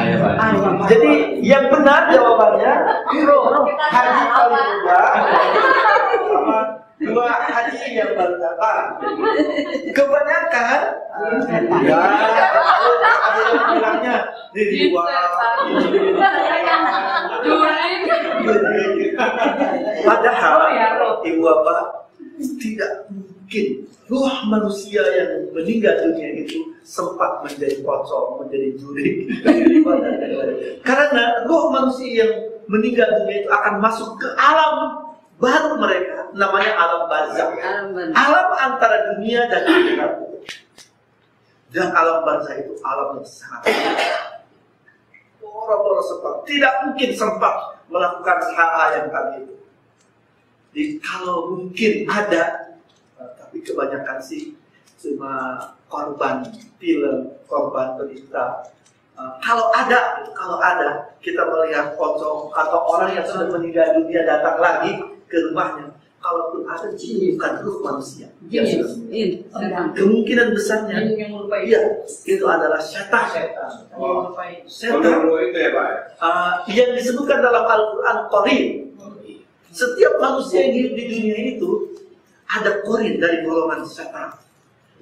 Jadi yang benar jawabannya roh. Haji paling muda sama dua haji yang baru datang. Kebanyakan ya ada yang bilangnya di dua. Padahal ibu bapak tidak mungkin ruh manusia yang meninggal dunia itu sempat menjadi pocong, menjadi jurik. Karena ruh manusia yang meninggal dunia itu akan masuk ke alam baru mereka, namanya alam barzakh. Alam Alam antara dunia dan akhirat. Dan alam barzakh itu alam yang sangat orang-orang sempat tidak mungkin sempat melakukan hal-hal yang tadi itu. Jadi kalau mungkin ada, tapi kebanyakan sih cuma korban film, korban berita. Kalau ada kita melihat pocong atau orang yang sudah meninggal dunia datang lagi ke rumahnya, kalaupun ada jin bukan ruh manusia. Jin. Kemungkinan besarnya iya, itu adalah setan. Setan. itu ya Pak. Yang disebutkan dalam Al-Quran qarin. Setiap manusia yang hidup di dunia itu ada qarin dari golongan setan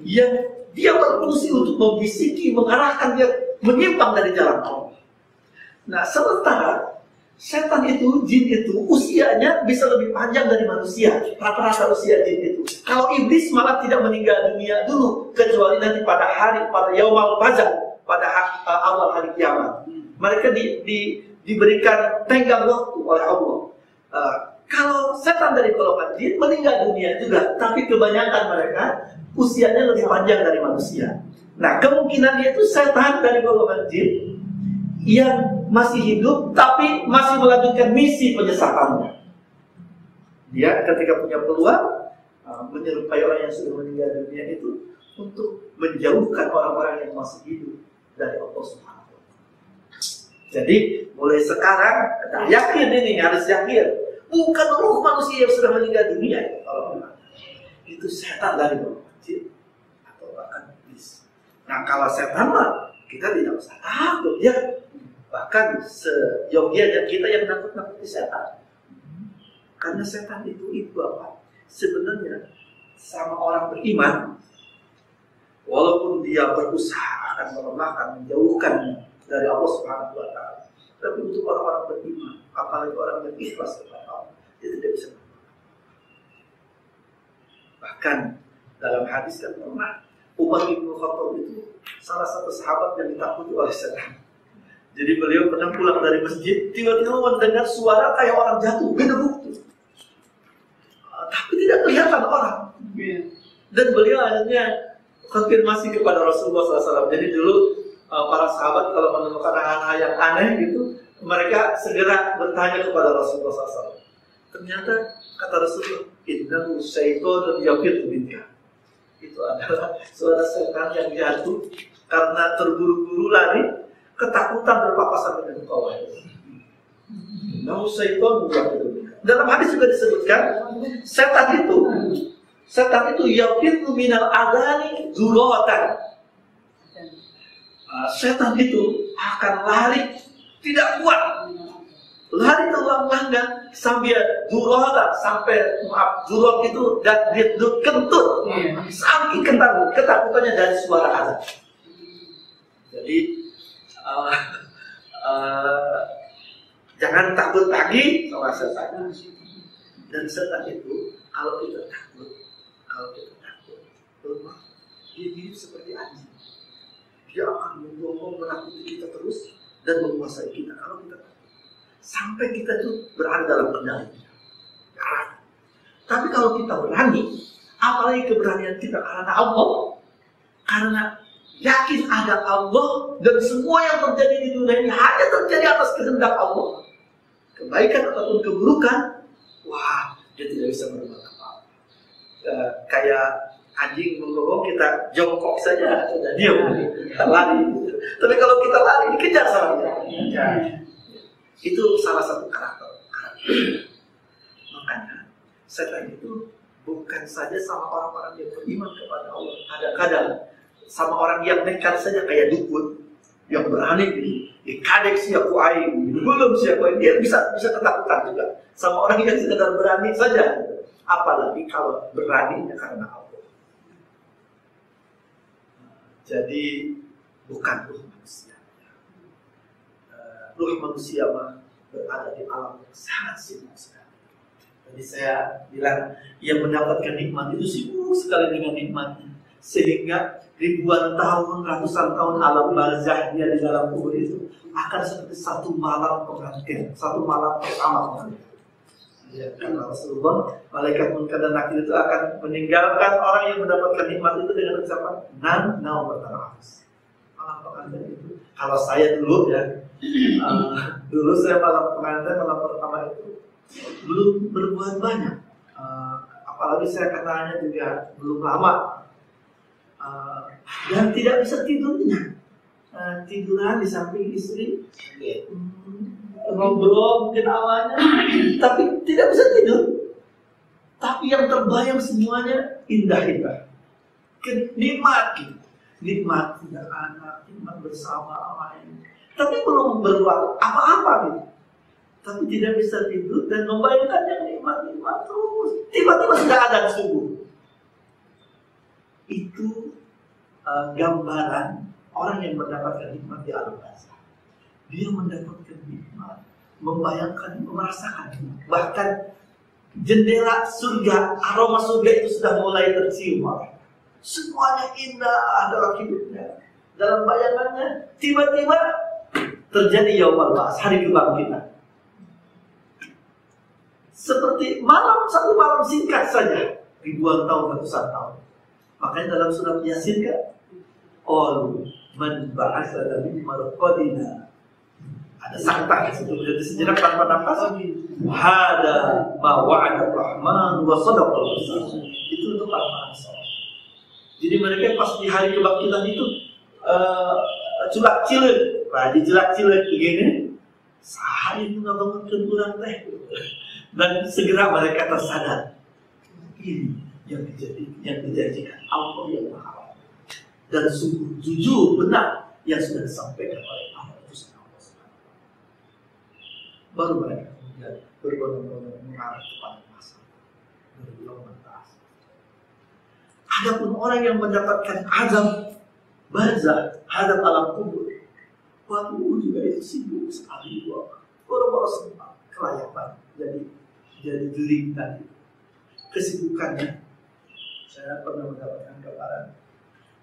yang dia berfungsi untuk membisiki, mengarahkan dia menyimpang dari jalan Allah. Nah, sementara setan itu, jin itu, usianya bisa lebih panjang dari manusia. Rata-rata usia jin itu. Kalau iblis malah tidak meninggal dunia dulu, kecuali nanti pada Yaumul Fazal, pada awal hari kiamat. Mereka diberikan tenggang waktu oleh Allah. Kalau setan dari golongan jin meninggal dunia juga, tapi kebanyakan mereka usianya lebih panjang dari manusia. Nah, kemungkinan dia itu setan dari golongan jin yang masih hidup tapi masih melanjutkan misi penyesatannya. Dia ketika punya peluang menyerupai orang yang sudah meninggal dunia itu untuk menjauhkan orang-orang yang masih hidup dari Allah Subhanahu wa Ta'ala. Jadi mulai sekarang yakin ini, harus yakin bukan ruh manusia yang sudah meninggal dunia kalau itu setan dari golongan jin atau bahkan iblis. Nah, kalau setan mah kita tidak usah takut ya. Bahkan seyogianya kita yang nakut-nakuti setan. Karena setan itu apa? Sebenarnya sama orang beriman, walaupun dia berusaha akan melemahkan, menjauhkan dari Allah Subhanahu wa Ta'ala, tapi untuk orang-orang beriman, apalagi orang yang ikhlas kepada Allah, dia tidak bisa. Bahkan dalam hadis kan pernah Umar bin Khattab itu salah satu sahabat yang ditakuti oleh setan. Jadi beliau pernah pulang dari masjid, tiba-tiba mendengar suara kayak orang jatuh, gedebuk. Tapi tidak kelihatan orang. Dan beliau akhirnya konfirmasi kepada Rasulullah SAW. Jadi dulu para sahabat kalau menemukan hal-hal yang aneh gitu, mereka segera bertanya kepada Rasulullah SAW. Ternyata kata Rasulullah, innahu syaitonun yafiru minka. Itu adalah suara setan yang jatuh karena terburu-buru lari, ketakutan berpapasan dengan kawan. Innahu syaitonun yafiru minka. Dalam hadis juga disebutkan setan itu yafiru minal adani dzuratan. Setan itu akan lari tidak kuat, lari telang-langgang sambil dzuratan, sampai dzurot itu dan dia kentut, saking ketakutannya dari suara azan. Jadi jangan takut lagi sama setan. Dan setan itu kalau kita takut, dia hidup seperti anjing. Dia akan membohong, menakuti kita terus dan menguasai kita kalau kita takut. Sampai kita itu berada dalam kendali. Tapi kalau kita berani, apalagi keberanian kita karena Allah, karena yakin ada Allah dan semua yang terjadi di dunia ini hanya terjadi atas kehendak Allah, kebaikan ataupun keburukan, wah, dia tidak bisa berbuat apa-apa. Kayak anjing menggonggong, kita jongkok saja, sudah diam, kita lari. Tapi kalau kita lari, dikejar sama dia. Itu salah satu karakter. Makanya setan itu bukan saja sama orang-orang yang beriman kepada Allah. Kadang-kadang sama orang yang nekat saja kayak dukun, yang berani kadek siapa aing, belum siapa dia bisa ketakutan juga. Sama orang yang sekedar berani saja. Apalagi kalau beraninya karena Allah. Jadi bukan ruh manusia. Ruh manusia mah berada di alam yang sangat sibuk sekali. Jadi saya bilang yang mendapatkan nikmat itu sibuk sekali dengan nikmatnya, sehingga ribuan tahun, ratusan tahun alam barzah dia di dalam kubur itu akan seperti satu malam pengantin, satu malam pertama pengantin. Ya, karena Rasulullah, malaikat munkar dan nakir itu akan meninggalkan orang yang mendapatkan nikmat itu dengan ucapan nau bertarafus. Malam pengantin itu, kalau saya dulu ya, dulu saya malam pengantin malam pertama itu belum berbuat banyak, apalagi saya kenalnya juga belum lama, dan tidak bisa tidurnya, tiduran di samping istri. Ngobrol mungkin awalnya, tapi tidak bisa tidur. Tapi yang terbayang semuanya indah-indah, nikmat gitu. Nikmat punya anak, nikmat bersama lain. Tapi belum berbuat apa-apa gitu. Tapi tidak bisa tidur dan membayangkan yang nikmat-nikmat terus. Tiba-tiba sudah ada subuh. Itu gambaran orang yang mendapatkan nikmat di alam barzakh. Dia mendapatkan nikmat, membayangkan, merasakan nikmat. Bahkan jendela surga, aroma surga itu sudah mulai tercium. Semuanya indah dalam hidupnya, dalam bayangannya. Tiba-tiba terjadi yaumul ba'ats, hari kebangkitan. Seperti satu malam singkat saja, ribuan tahun, ratusan tahun. Makanya dalam surat Yasin kan, qalu man ba'atsana min marqadina. Ada sakta di situ, berarti sejenak tanpa nafas. Hada ma wa'ada Rahman wa sadaqal mursal. Itu untuk para saleh. Jadi mereka pas di hari kebangkitan itu culak-cilik, dijelak-cilik begini. Sahaya bangunkan kurang teh. Dan segera mereka tersadar. Ini yang dijanjikan Allah yang Maha. Dan sungguh jujur benar yang sudah disampaikan oleh Allah. Baru mereka kemudian berbondong-bondong mengarah kepada masa yaumul ba'ats. Adapun orang yang mendapatkan azab barzakh, azab alam kubur, waduh juga itu sibuk sekali, boro-boro sempat kelayapan, jadi gering tadi kesibukannya. Saya pernah mendapatkan gambaran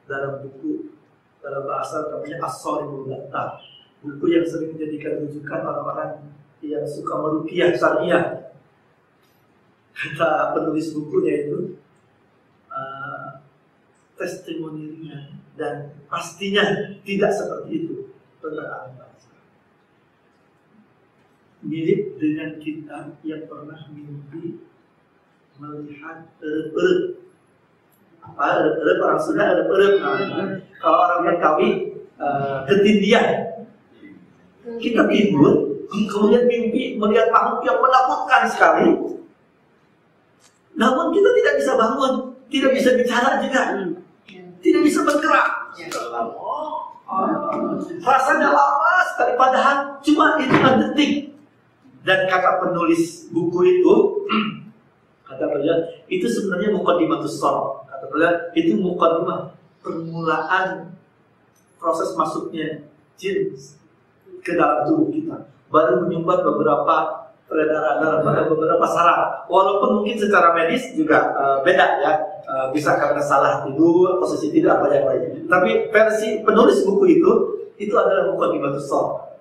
dalam buku, dalam bahasa namanya As-Sarimul Battar, buku yang sering dijadikan rujukan orang-orang yang suka meruqyah syariah. Kata penulis bukunya itu, testimoni ringan dan pastinya tidak seperti itu tentang alam barzakh. Mirip dengan kita yang pernah mimpi melihat erep-erep. Erep orang Sunda, erep-erep. Kalau orang Betawi, ketindian. Kita tidur, kemudian mimpi melihat makhluk yang menakutkan sekali. Namun kita tidak bisa bangun, tidak bisa bicara juga, tidak bisa bergerak. Rasanya lama sekali, padahal cuma hitungan detik. Dan kata penulis buku itu, kata beliau, itu sebenarnya muqaddimatus shalah. Kata beliau, itu muqaddimah, permulaan proses masuknya jin ke dalam tubuh kita, baru menyumbat beberapa peredaran darah pada beberapa saraf. Walaupun mungkin secara medis juga beda ya, bisa karena salah tidur, posisi tidur, apa yang lain. Tapi versi penulis buku itu adalah muqaddimatus shalah.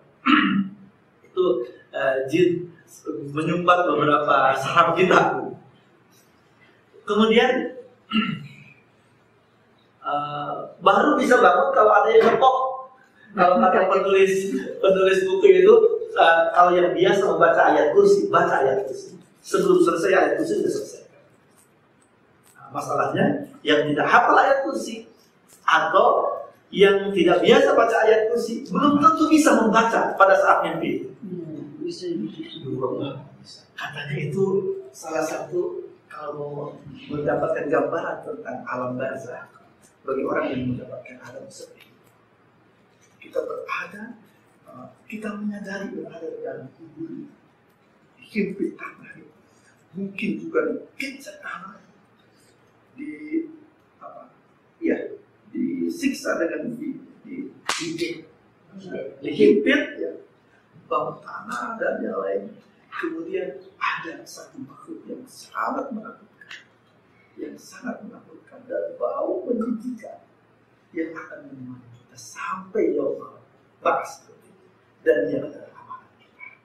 Itu jin menyumbat beberapa saraf kita. Kemudian baru bisa bangun kalau ada yang ngepok. Kalau kata penulis buku itu, kalau yang biasa membaca ayat kursi, baca ayat kursi. Sebelum selesai ayat kursi sudah selesai. Masalahnya yang tidak hafal ayat kursi atau yang tidak biasa baca ayat kursi belum tentu bisa membaca pada saat mimpi. Katanya itu salah satu kalau mendapatkan gambaran tentang alam barzakh bagi orang yang mendapatkan alam seperti itu. Kita berada, kita menyadari berada di dalam kubur, dihimpit tanah, mungkin juga dikejar tanah, disiksa dengan dihimpit ya, bawah tanah dan yang lain. Kemudian ada satu makhluk yang sangat menakutkan, dan bau menjijikkan yang akan menemani kita sampai yaumul ba'ats, dan dia adalah amalan kita.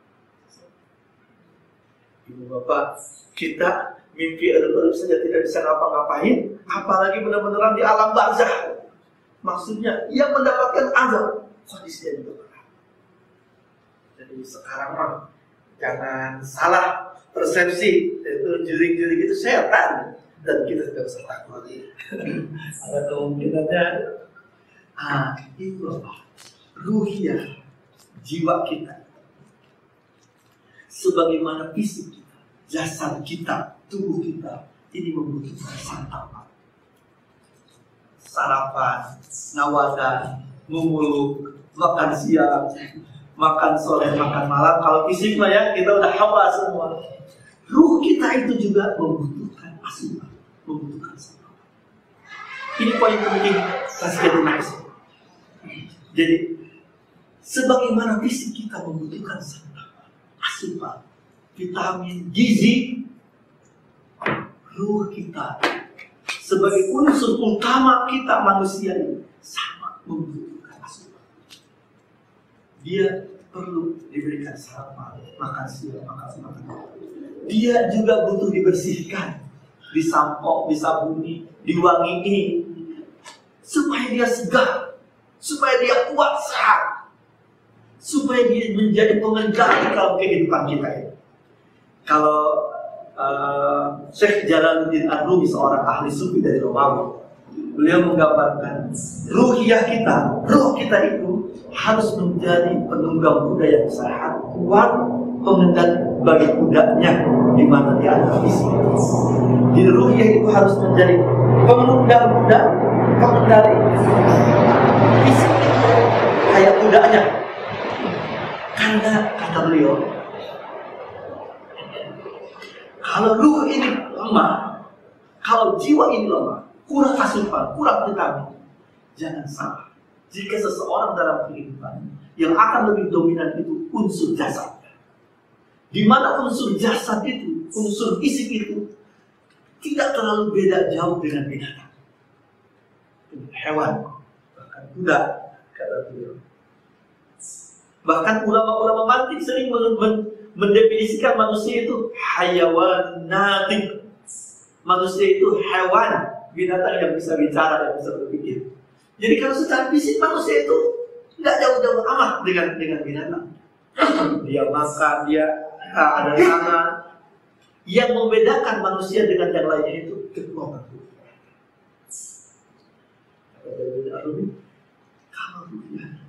Ibu bapak, kita mimpi erup-erup saja tidak bisa ngapa-ngapain, apalagi benar-benar di alam barzah. Maksudnya, ia mendapatkan azab, kondisinya juga berat. Jadi sekarang mah jangan salah persepsi, itu jurik-jurik itu setan, dan kita tidak usah takut. Ada kemungkinannya, itu apa? Ruhiyah, jiwa kita, sebagaimana fisik kita, jasad kita, tubuh kita, ini membutuhkan santapan. Sarapan, ngawadan, memuluk, makan siang, makan sore, makan malam. Kalau fisik mah ya kita udah hawa semua. Ruh kita itu juga membutuhkan asupan, membutuhkan santapan. Ini poin penting tasbih nafs. Jadi sebagaimana fisik kita membutuhkan santapan, asupan, vitamin, gizi, ruh kita sebagai unsur utama kita manusia ini sama membutuhkan asupan. Dia perlu diberikan sarapan, makan siang, makan malam. Dia juga butuh dibersihkan, disampok, disabuni, diwangi, supaya dia segar, supaya dia kuat sehat, supaya dia menjadi pengendali kalau kehidupan kita ini. Kalau Syekh Jalaluddin Ar-Rumi, seorang ahli sufi dari Romawi, beliau menggambarkan ruhiyah kita, ruh kita itu harus menjadi penunggang kuda yang sehat, kuat, pengendali bagi kudanya di mana dia ada fisik. Jadi ruhiyah itu harus menjadi penunggang kuda, pengendali fisik kayak kudanya. Karena kata beliau, kalau ruh ini lemah, kalau jiwa ini lemah, kurang asupan, kurang vitamin, jangan salah. Jika seseorang dalam kehidupan yang akan lebih dominan itu unsur jasad, di mana unsur jasad itu, unsur fisik itu tidak terlalu beda jauh dengan binatang, hewan, bahkan kuda, kata beliau. Bahkan ulama-ulama mantik sering mendefinisikan manusia itu hayawan natik. Manusia itu hewan, binatang yang bisa bicara, yang bisa berpikir. Jadi kalau secara fisik manusia itu nggak jauh-jauh amat dengan binatang. Dia makan, dia ada tangan. Yang membedakan manusia dengan yang lainnya itu kekuatan tubuh. Kalau dunia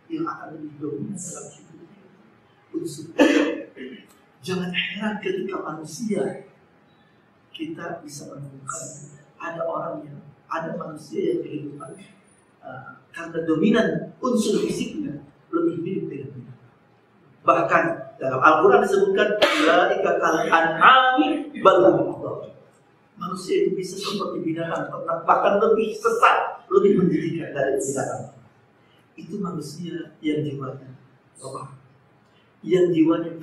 yang akan lebih dominan dalam hidup unsur. Jangan heran ketika manusia kita bisa menemukan ada orang yang, ada manusia yang kehidupan karena dominan unsur fisiknya lebih mirip dengan binatang. Bahkan dalam Al-Quran disebutkan ulaika kal an'ami bal hum adall. Manusia itu bisa seperti binatang, bahkan lebih sesat, lebih menjadikan dari binatang. Itu manusia yang jiwanya lemah, yang jiwanya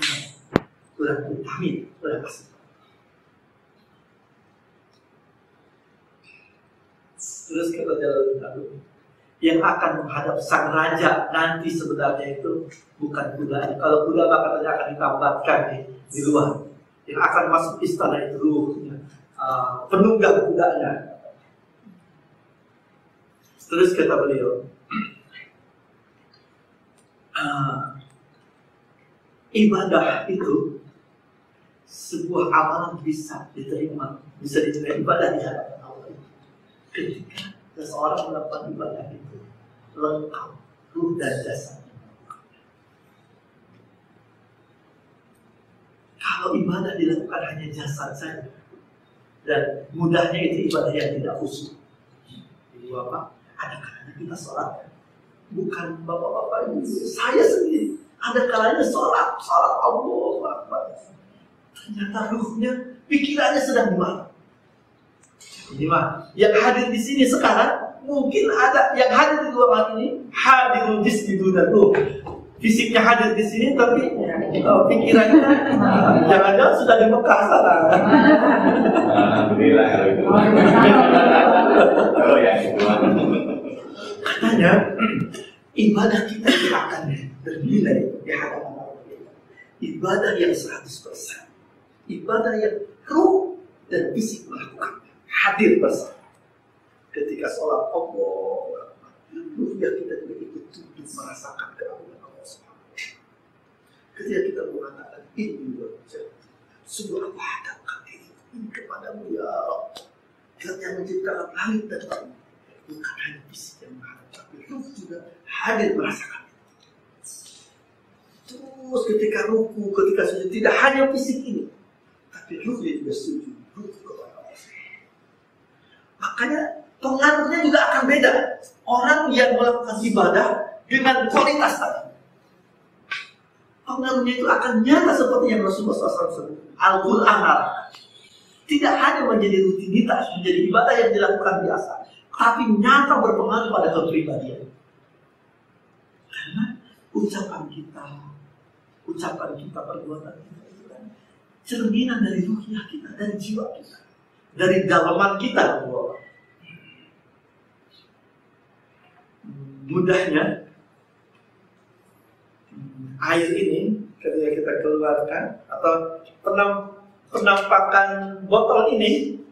kurang vitamin, kurang asupan. Terus kata Jalaluddin, yang akan menghadap sang raja nanti sebenarnya itu bukan kudanya. Kalau kuda katanya akan ditambatkan di luar. Yang akan masuk istana itu ruhnya, penunggang kudanya. Terus kata beliau, ibadah itu sebuah amalan bisa diterima ibadah di hadapan Allah. Ketika seseorang melakukan ibadah itu lengkap ruh dan jasad. Kalau ibadah dilakukan hanya jasad saja dan mudahnya itu ibadah yang tidak khusyuk. Jadi Bapak, ada kalanya kita sholat, bukan bapak-bapak ibu, saya sendiri. Ada kalanya sholat Allah Akbar. Ternyata ruhnya, pikirannya sedang di mana? Ini mah, yang hadir di sini sekarang mungkin ada yang hadir di ruangan ini hadirul jismi dan ruh. Fisiknya hadir di sini, tapi pikirannya jangan-jangan sudah di Mekah sana. Alhamdulillah kalau itu. Oh ya, katanya ibadah kita akan bernilai di hadapan Allah. Ibadah yang 100%. ibadah yang ruh dan fisik melakukan, hadir bersama. Ketika sholat Allah, ruhnya kita juga ikut tunduk merasakan keagungan Allah SWT. Ketika kita mengatakan ini wajah, sungguh aku hadapkan diri ini kepadamu ya Allah. Zat yang menciptakan langit dan bumi, bukan hanya fisik yang menghadap, tapi ruh juga hadir merasakan. Terus ketika ruku, ketika sujud, tidak hanya fisik ini, tapi ruhnya juga sujud, ruh kepada Allah. Makanya pengaruhnya juga akan beda. Orang yang melakukan ibadah dengan kualitas tadi, pengaruhnya itu akan nyata seperti yang Rasulullah SAW sebut. Al-Qur'an tidak hanya menjadi rutinitas, menjadi ibadah yang dilakukan biasa, tapi nyata berpengaruh pada kepribadian. Karena ucapan kita, perbuatan kita itu kan cerminan dari ruhiyah kita, dari jiwa kita, dari dalaman kita. Mudahnya air ini ketika kita keluarkan atau penampakan botol ini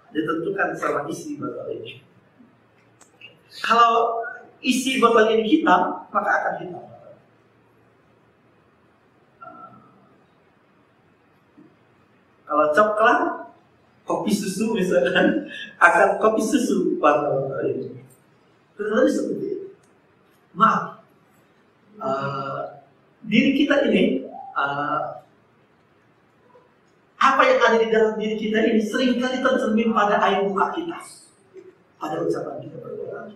ditentukan sama isi botol ini. Kalau isi botol ini hitam, maka akan hitam. Kalau coklat, kopi susu misalkan, akan kopi susu botol ini. Tetapi seperti itu. Maaf, diri kita ini, apa yang ada di dalam diri kita ini seringkali tercermin pada air muka kita, pada ucapan kita, perbuatan.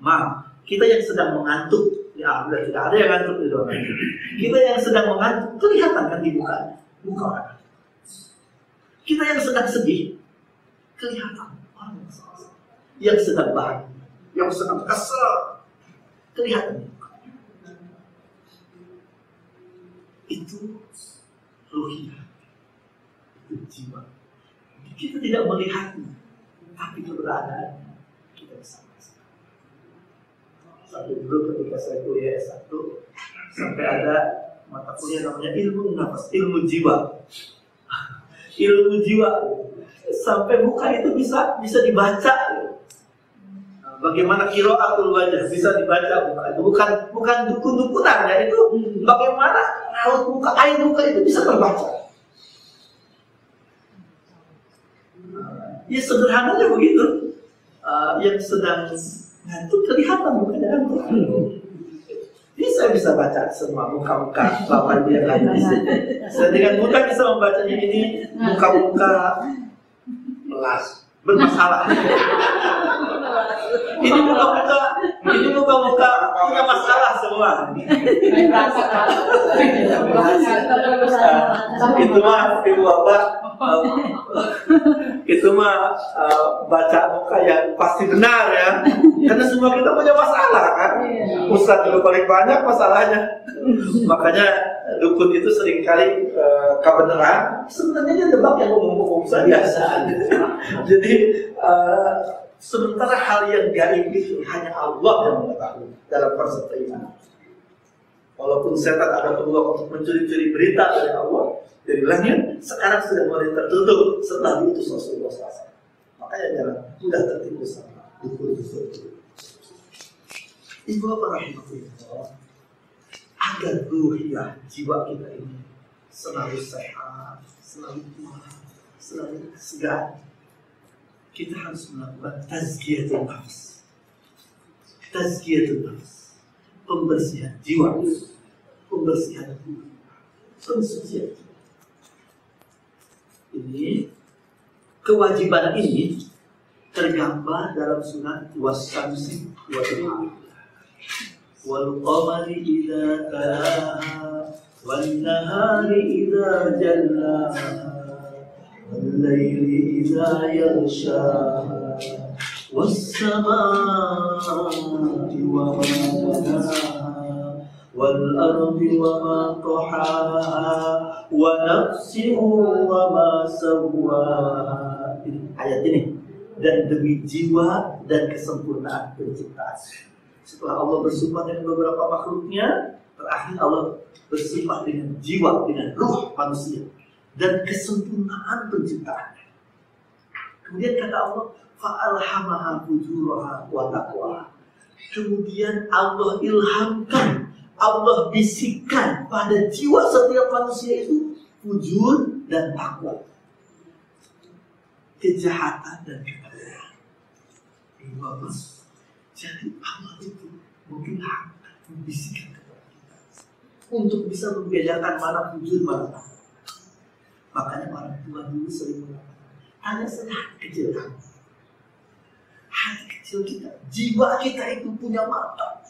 Maaf, kita yang sedang mengantuk, ya sudah tidak ada yang ngantuk di dalam. Kita yang sedang mengantuk kelihatan kan di muka orang. Kita yang sedang sedih kelihatan orang yang salah. Yang sedang bahagia, yang sedang kesal kelihatan. Itu ruhiyah, itu jiwa. Kita tidak melihatnya, tapi keberadaan kita bersama-sama. Satu dulu ketika saya kuliah S1, sampai ada mata kuliah namanya ilmu nafas, ilmu jiwa. Ilmu jiwa, sampai buka itu bisa dibaca. Bagaimana qiraatul wajah bisa dibaca muka itu, bukan dukun-dukunan ya, itu bagaimana raut muka, air muka itu bisa terbaca. Ya sederhananya begitu. Yang sedang ngantuk kelihatan mukanya ngantuk. Bisa baca semua muka-muka lawan dia kan bisa. Saya dengan mudah bisa membacanya ini muka-muka melas bermasalah. Ini muka-muka punya masalah semua. Itu mah ibu bapak, itu mah baca muka yang pasti benar ya. Karena semua kita punya masalah kan. Ustadz juga paling banyak masalahnya. Makanya dukun itu seringkali kebenaran sebenarnya dia tebak yang umum-umum saja. Jadi sementara hal yang gaib itu hanya Allah yang mengetahui dalam konsep iman. Walaupun setan ada peluang untuk mencuri-curi berita dari Allah dari langit, sekarang sudah mulai tertutup setelah diutus Rasulullah SAW. Makanya jangan mudah tertipu sama dukun-dukun. Ibu apa rahimahullah, agar ruhiyah jiwa kita ini selalu sehat, selalu kuat, selalu segar, kita harus melakukan tazkiyatun nafs. Tazkiyatun nafs, pembersihan jiwa, pembersihan ruh, pensucian. Ini kewajiban ini tergambar dalam surat was-samsi wal-qamari wal-qamari idza talaha wan-nahari idza jallaha wal-laili idza yaghshaha was-samaa'i wa ma banaha wal-ardi wa ma tahaha wa nafsin wa ma sawwaha. Ayat ini, dan demi jiwa dan kesempurnaan penciptaan. Setelah Allah bersumpah dengan beberapa makhluknya, terakhir Allah bersumpah dengan jiwa, dengan ruh manusia. dan kesempurnaan penciptaannya. Kemudian kata Allah, fa'alhamaha fujuraha wa taqwa. Kemudian Allah ilhamkan, Allah bisikkan pada jiwa setiap manusia itu fujur dan takwa, kejahatan dan ketakwaan. Jadi Allah itu mengilhamkan, membisikkan kepada kita untuk bisa membedakan mana fujur, mana takwa. Makanya orang tua dulu sering mengatakan, tanya saja hati kecil kamu. Hati kecil kita, jiwa kita itu punya mata,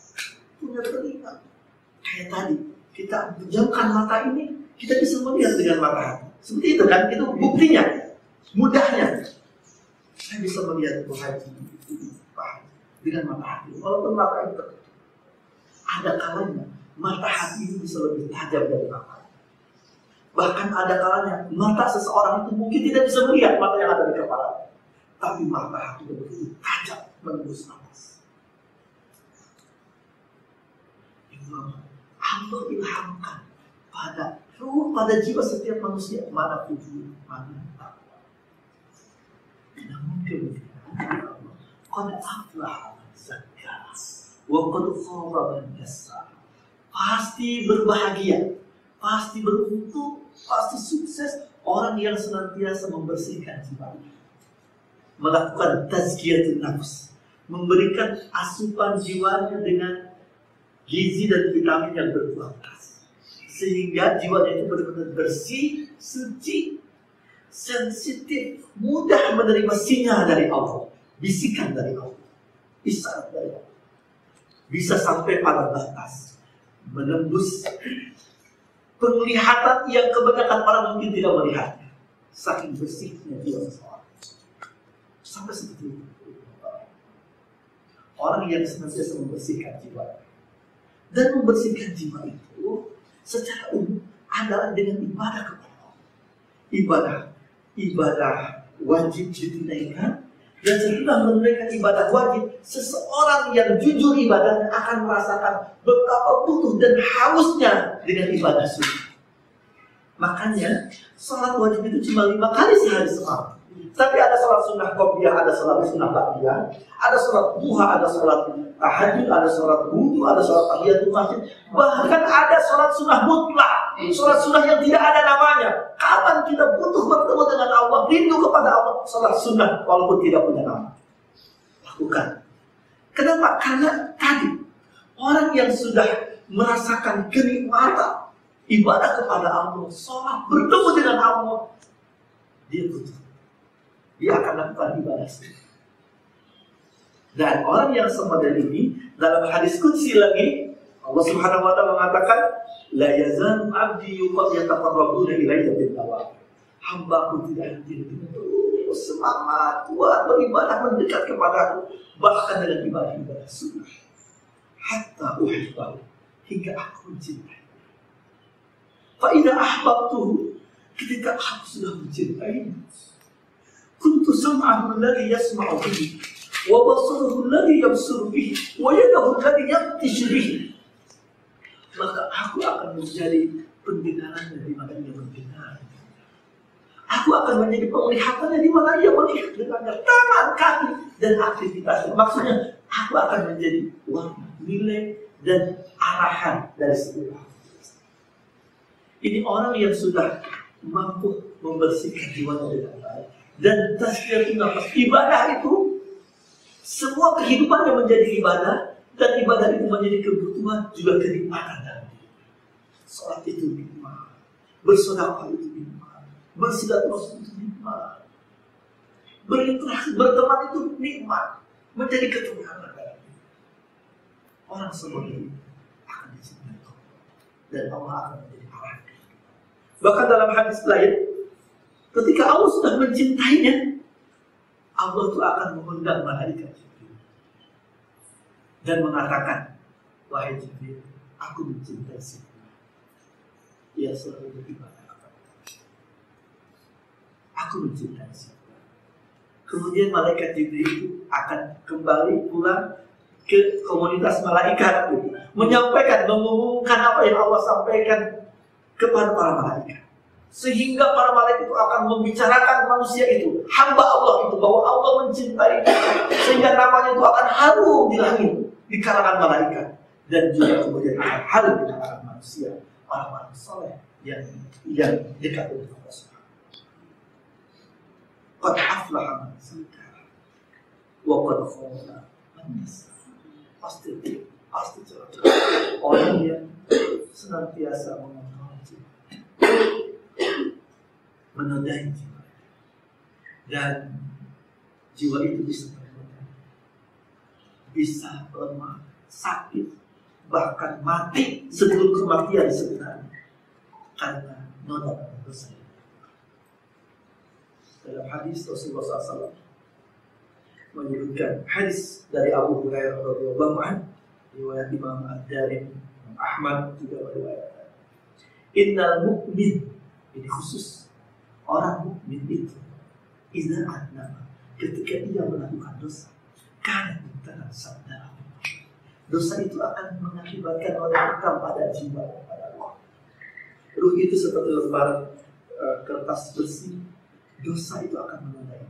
punya telinga. Kayak tadi, kita menjamkan mata ini, kita bisa melihat dengan mata hati. Seperti itu kan, itu buktinya, mudahnya. Saya bisa melihat itu haji, dengan mata hati. Walaupun mata itu tertutup, ada kalanya mata hati itu bisa lebih tajam dari mata. Bahkan ada kalanya mata seseorang itu mungkin tidak bisa melihat mata yang ada di kepala, tapi mata hati itu begitu tajam menembus nafas. Allah ilhamkan pada ruh, pada jiwa setiap manusia mana fujur, mana takwa. Namun kemudian qad aflaha man zakkaha wa qad khaba man dassaha. Pasti berbahagia, pasti beruntung, pasti sukses orang yang senantiasa membersihkan jiwanya, melakukan tazkiyatun nafs, memberikan asupan jiwanya dengan gizi dan vitamin yang berkualitas, sehingga jiwanya itu benar-benar bersih, suci, sensitif, mudah menerima sinyal dari Allah, bisikan dari Allah, isyarat dari Allah, bisa sampai pada batas menembus penglihatan yang kebanyakan orang mungkin tidak melihatnya, saking bersihnya jiwa seseorang. Sampai seperti itu. Orang yang senantiasa membersihkan jiwa, dan membersihkan jiwa itu secara umum adalah dengan ibadah kepada Allah. Ibadah wajib ditunaikan, dan setelah menunaikan ibadah wajib, seseorang yang jujur ibadahnya akan merasakan betapa butuh dan hausnya dengan ibadah sunnah. Makanya sholat wajib itu cuma 5 kali sehari semalam. Tapi ada sholat sunnah qobliyah, ada sholat sunnah ba'diyah, ada sholat duha, ada sholat tahajud, ada sholat wudu, ada sholat tahiyatul masjid, bahkan ada sholat sunnah mutlak, sholat sunnah yang tidak ada namanya. Kapan kita butuh bertemu dengan Allah, rindu kepada Allah, sholat sunnah walaupun tidak punya nama, lakukan. Kenapa? Karena tadi orang yang sudah merasakan kenikmatan ibadah kepada Allah, sholat, bertemu dengan Allah, dia butuh, dia akan lakukan ibadah sendiri. Dan orang yang semodel ini dalam hadis qudsi lagi, Allah Subhanahu wa taala mengatakan, la yazal abdi yataqarrabuna ilayya bil nawafil. Hamba-Ku tidak henti terus semangat kuat beribadah mendekat kepadaku, bahkan dengan ibadah-ibadah sunnah, hatta uhibbahu, hingga aku mencintai. Fa idza ahbabtuhu, ketika aku sudah mencintainya, kuntu sam'ahu alladhi yasma'u bihi, wa basaruhu alladhi yabsuru bihi, wa yadahu alladhi yabtishu bihi. Maka aku akan menjadi pendengarannya di mana ia mendengar. Aku akan menjadi penglihatannya di mana ia melihat dengannya, tangan, kaki, dan aktivitasnya. Maksudnya, aku akan menjadi warna, nilai, dan arahan dari sebuah. Ini orang yang sudah mampu membersihkan jiwanya dengan baik. Dan tazkiyatun nafs, ibadah itu semua kehidupannya menjadi ibadah, dan ibadah itu menjadi kebutuhan, juga kenikmatan dalam hidup. Salat itu nikmat, bersedekah itu nikmat, bersilaturahmi itu nikmat, berinteraksi, berteman itu nikmat, menjadi ketenangan dalam hidup. Orang seperti ini akan dicintai Allah, dan Allah akan menjadi arah. Bahkan dalam hadis lain, ketika Allah sudah mencintainya, Allah itu akan mengundang malaikat Jibril dan mengatakan, wahai Jibril, aku mencintai si fulan. Ia selalu beribadah kepada aku mencintai si fulan. Kemudian malaikat Jibril itu akan kembali pulang ke komunitas malaikat, menyampaikan, mengumumkan apa yang Allah sampaikan kepada para malaikat. Sehingga para malaikat itu akan membicarakan manusia itu, hamba Allah itu, bahwa Allah mencintai dia. Sehingga namanya itu akan harum di langit, di kalangan malaikat. Dan juga kemudian akan harum di kalangan manusia, orang-orang soleh yang dekat dengan Allah Subhanahu wa Ta'ala. Qad aflaha man zakkaha wa qad khaba man dassaha. Pasti cerah. Orang yang senantiasa menodai jiwa, dan jiwa itu bisa tergoda, bisa lemah, sakit, bahkan mati sebelum kematian sebenarnya karena noda dosa. Dalam hadis Rasulullah SAW menyebutkan hadis dari Abu Hurairah radhiyallahu anhu, riwayat Imam Ad-Darimi, Ahmad juga meriwayatkan, innal mu'min, ini khusus orang mukmin itu, idza adnama, ketika dia melakukan dosa, karena kita sadar dosa itu akan mengakibatkan orang hitam pada jiwa, pada Allah. Ruh itu seperti lembar kertas bersih, dosa itu akan menodai.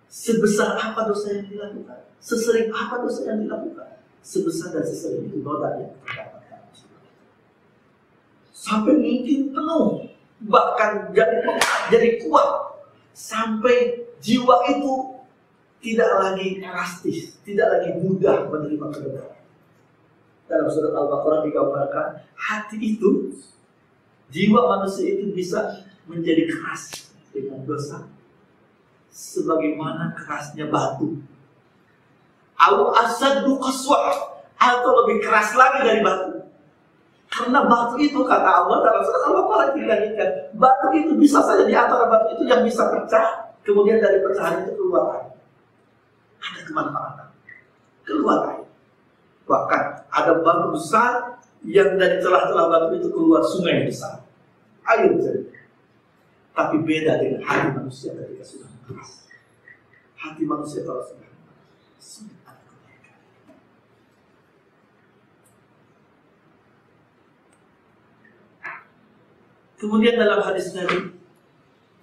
Sebesar apa dosa yang dilakukan, sesering apa dosa yang dilakukan, sebesar dan sesering itu noda yang terdapat dalam jiwa. Sampai mungkin penuh, bahkan jadi kuat, sampai jiwa itu tidak lagi elastis, tidak lagi mudah menerima kebenaran. Dalam surat Al-Baqarah digambarkan, hati itu, jiwa manusia itu bisa menjadi keras dengan dosa, sebagaimana kerasnya batu. Au asaddu qaswa, atau lebih keras lagi dari batu. Karena batu itu, kata Allah dalam surat Al-Baqarah dilanjutkan, batu itu bisa saja, di antara batu itu yang bisa pecah, kemudian dari pecahan itu keluar air. Ada kemanfaatan, keluar air. Bahkan ada batu besar yang dari celah-celah batu itu keluar sungai besar, air jernih. Tapi beda dengan hati manusia ketika sudah keras. Hati manusia kalau sudah sulit ada kebaikan. Kemudian dalam hadis Nabi,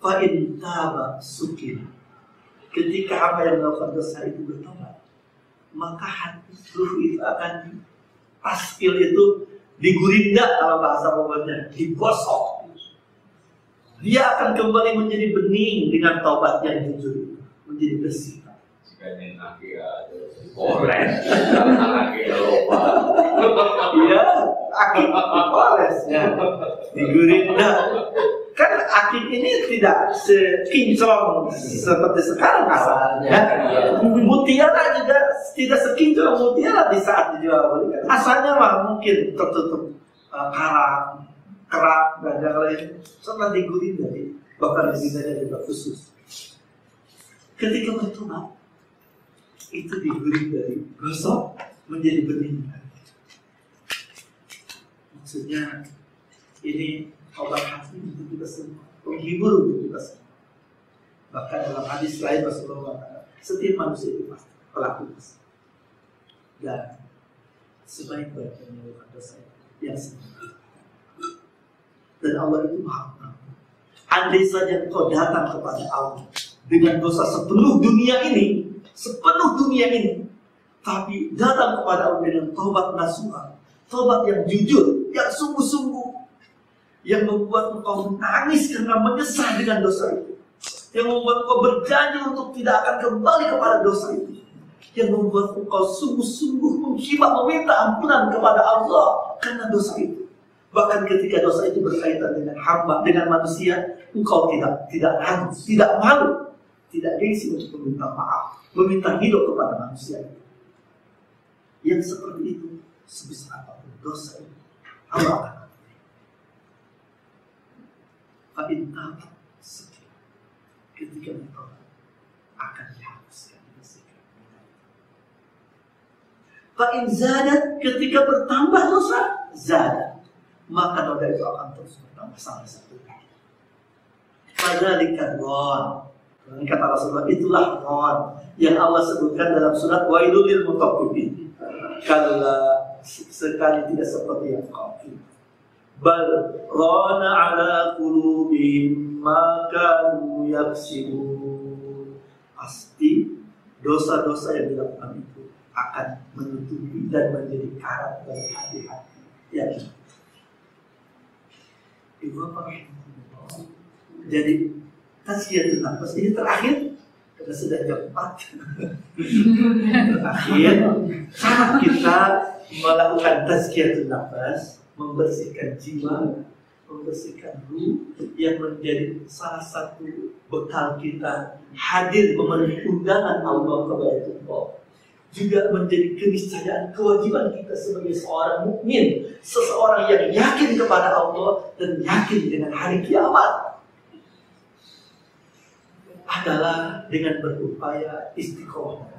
fa in taba sukina, ketika hamba yang melakukan dosa itu bertobat, maka hati ruh itu akan taskil itu digurinda, kalau bahasa Bawahnya digosok. Dia akan kembali menjadi bening dengan taubat yang jujur, menjadi bersih. Sekarang lagi ada poles, lagi lupa. Iya, akid poles ya, digurinda. Kan akid ini tidak sekinclong seperti sekarang asalnya. Mutiara juga tidak sekinclong mutiara di saat dijual belikan. Asalnya mah mungkin tertutup karang, kerak dan yang lain. Setelah digurin dari bahkan digunakan juga khusus. Ketika bertobat itu digurin dari gosok menjadi bening. Maksudnya ini obat hati untuk kita semua, penghibur untuk kita semua. Bahkan dalam hadis lain Rasulullah mengatakan, setiap manusia itu pasti pelaku dosa. Dan sebaik-baiknya melakukan dosa yang sempurna. Dan Allah itu Maha Pengampun. Andai saja kau datang kepada Allah dengan dosa sepenuh dunia ini, tapi datang kepada Allah dengan taubat nasuha, taubat yang jujur, yang sungguh-sungguh, yang membuat engkau menangis karena menyesal dengan dosa itu, yang membuat engkau berjanji untuk tidak akan kembali kepada dosa itu, yang membuat engkau sungguh-sungguh menghibah meminta ampunan kepada Allah karena dosa itu. Bahkan ketika dosa itu berkaitan dengan hamba, dengan manusia, engkau tidak ragu, tidak malu, tidak gengsi untuk meminta maaf, meminta hidup kepada manusia. Yang seperti itu, sebesar apapun dosa itu, Allah akan Fa'intam sekian, ketika bertobat akan dihapuskan, dibersihkan. Fa'in zadat, ketika bertambah dosa, zadat, maka noda itu akan terus bertambah sampai satu kali. Fadzalika ron, kata Rasulullah, itulah ron yang Allah sebutkan dalam surat Wailul lil mutaffifin. Kala sekali tidak seperti yang kau kira. bal rana ala qulubihim ma kanu yaksibun. Pasti dosa-dosa yang dilakukan itu akan menutupi dan menjadi karat dari hati-hati. Ya. Ibu apa? Jadi tazkiyatun nafas ini terakhir karena sudah jam 4. Terakhir cara kita melakukan tazkiyatun nafas, membersihkan jiwa, membersihkan ruh yang menjadi salah satu bekal kita hadir memenuhi undangan Allah kepada Allah. Juga menjadi keniscayaan kewajiban kita sebagai seorang mukmin, seseorang yang yakin kepada Allah dan yakin dengan hari kiamat adalah dengan berupaya istiqomah.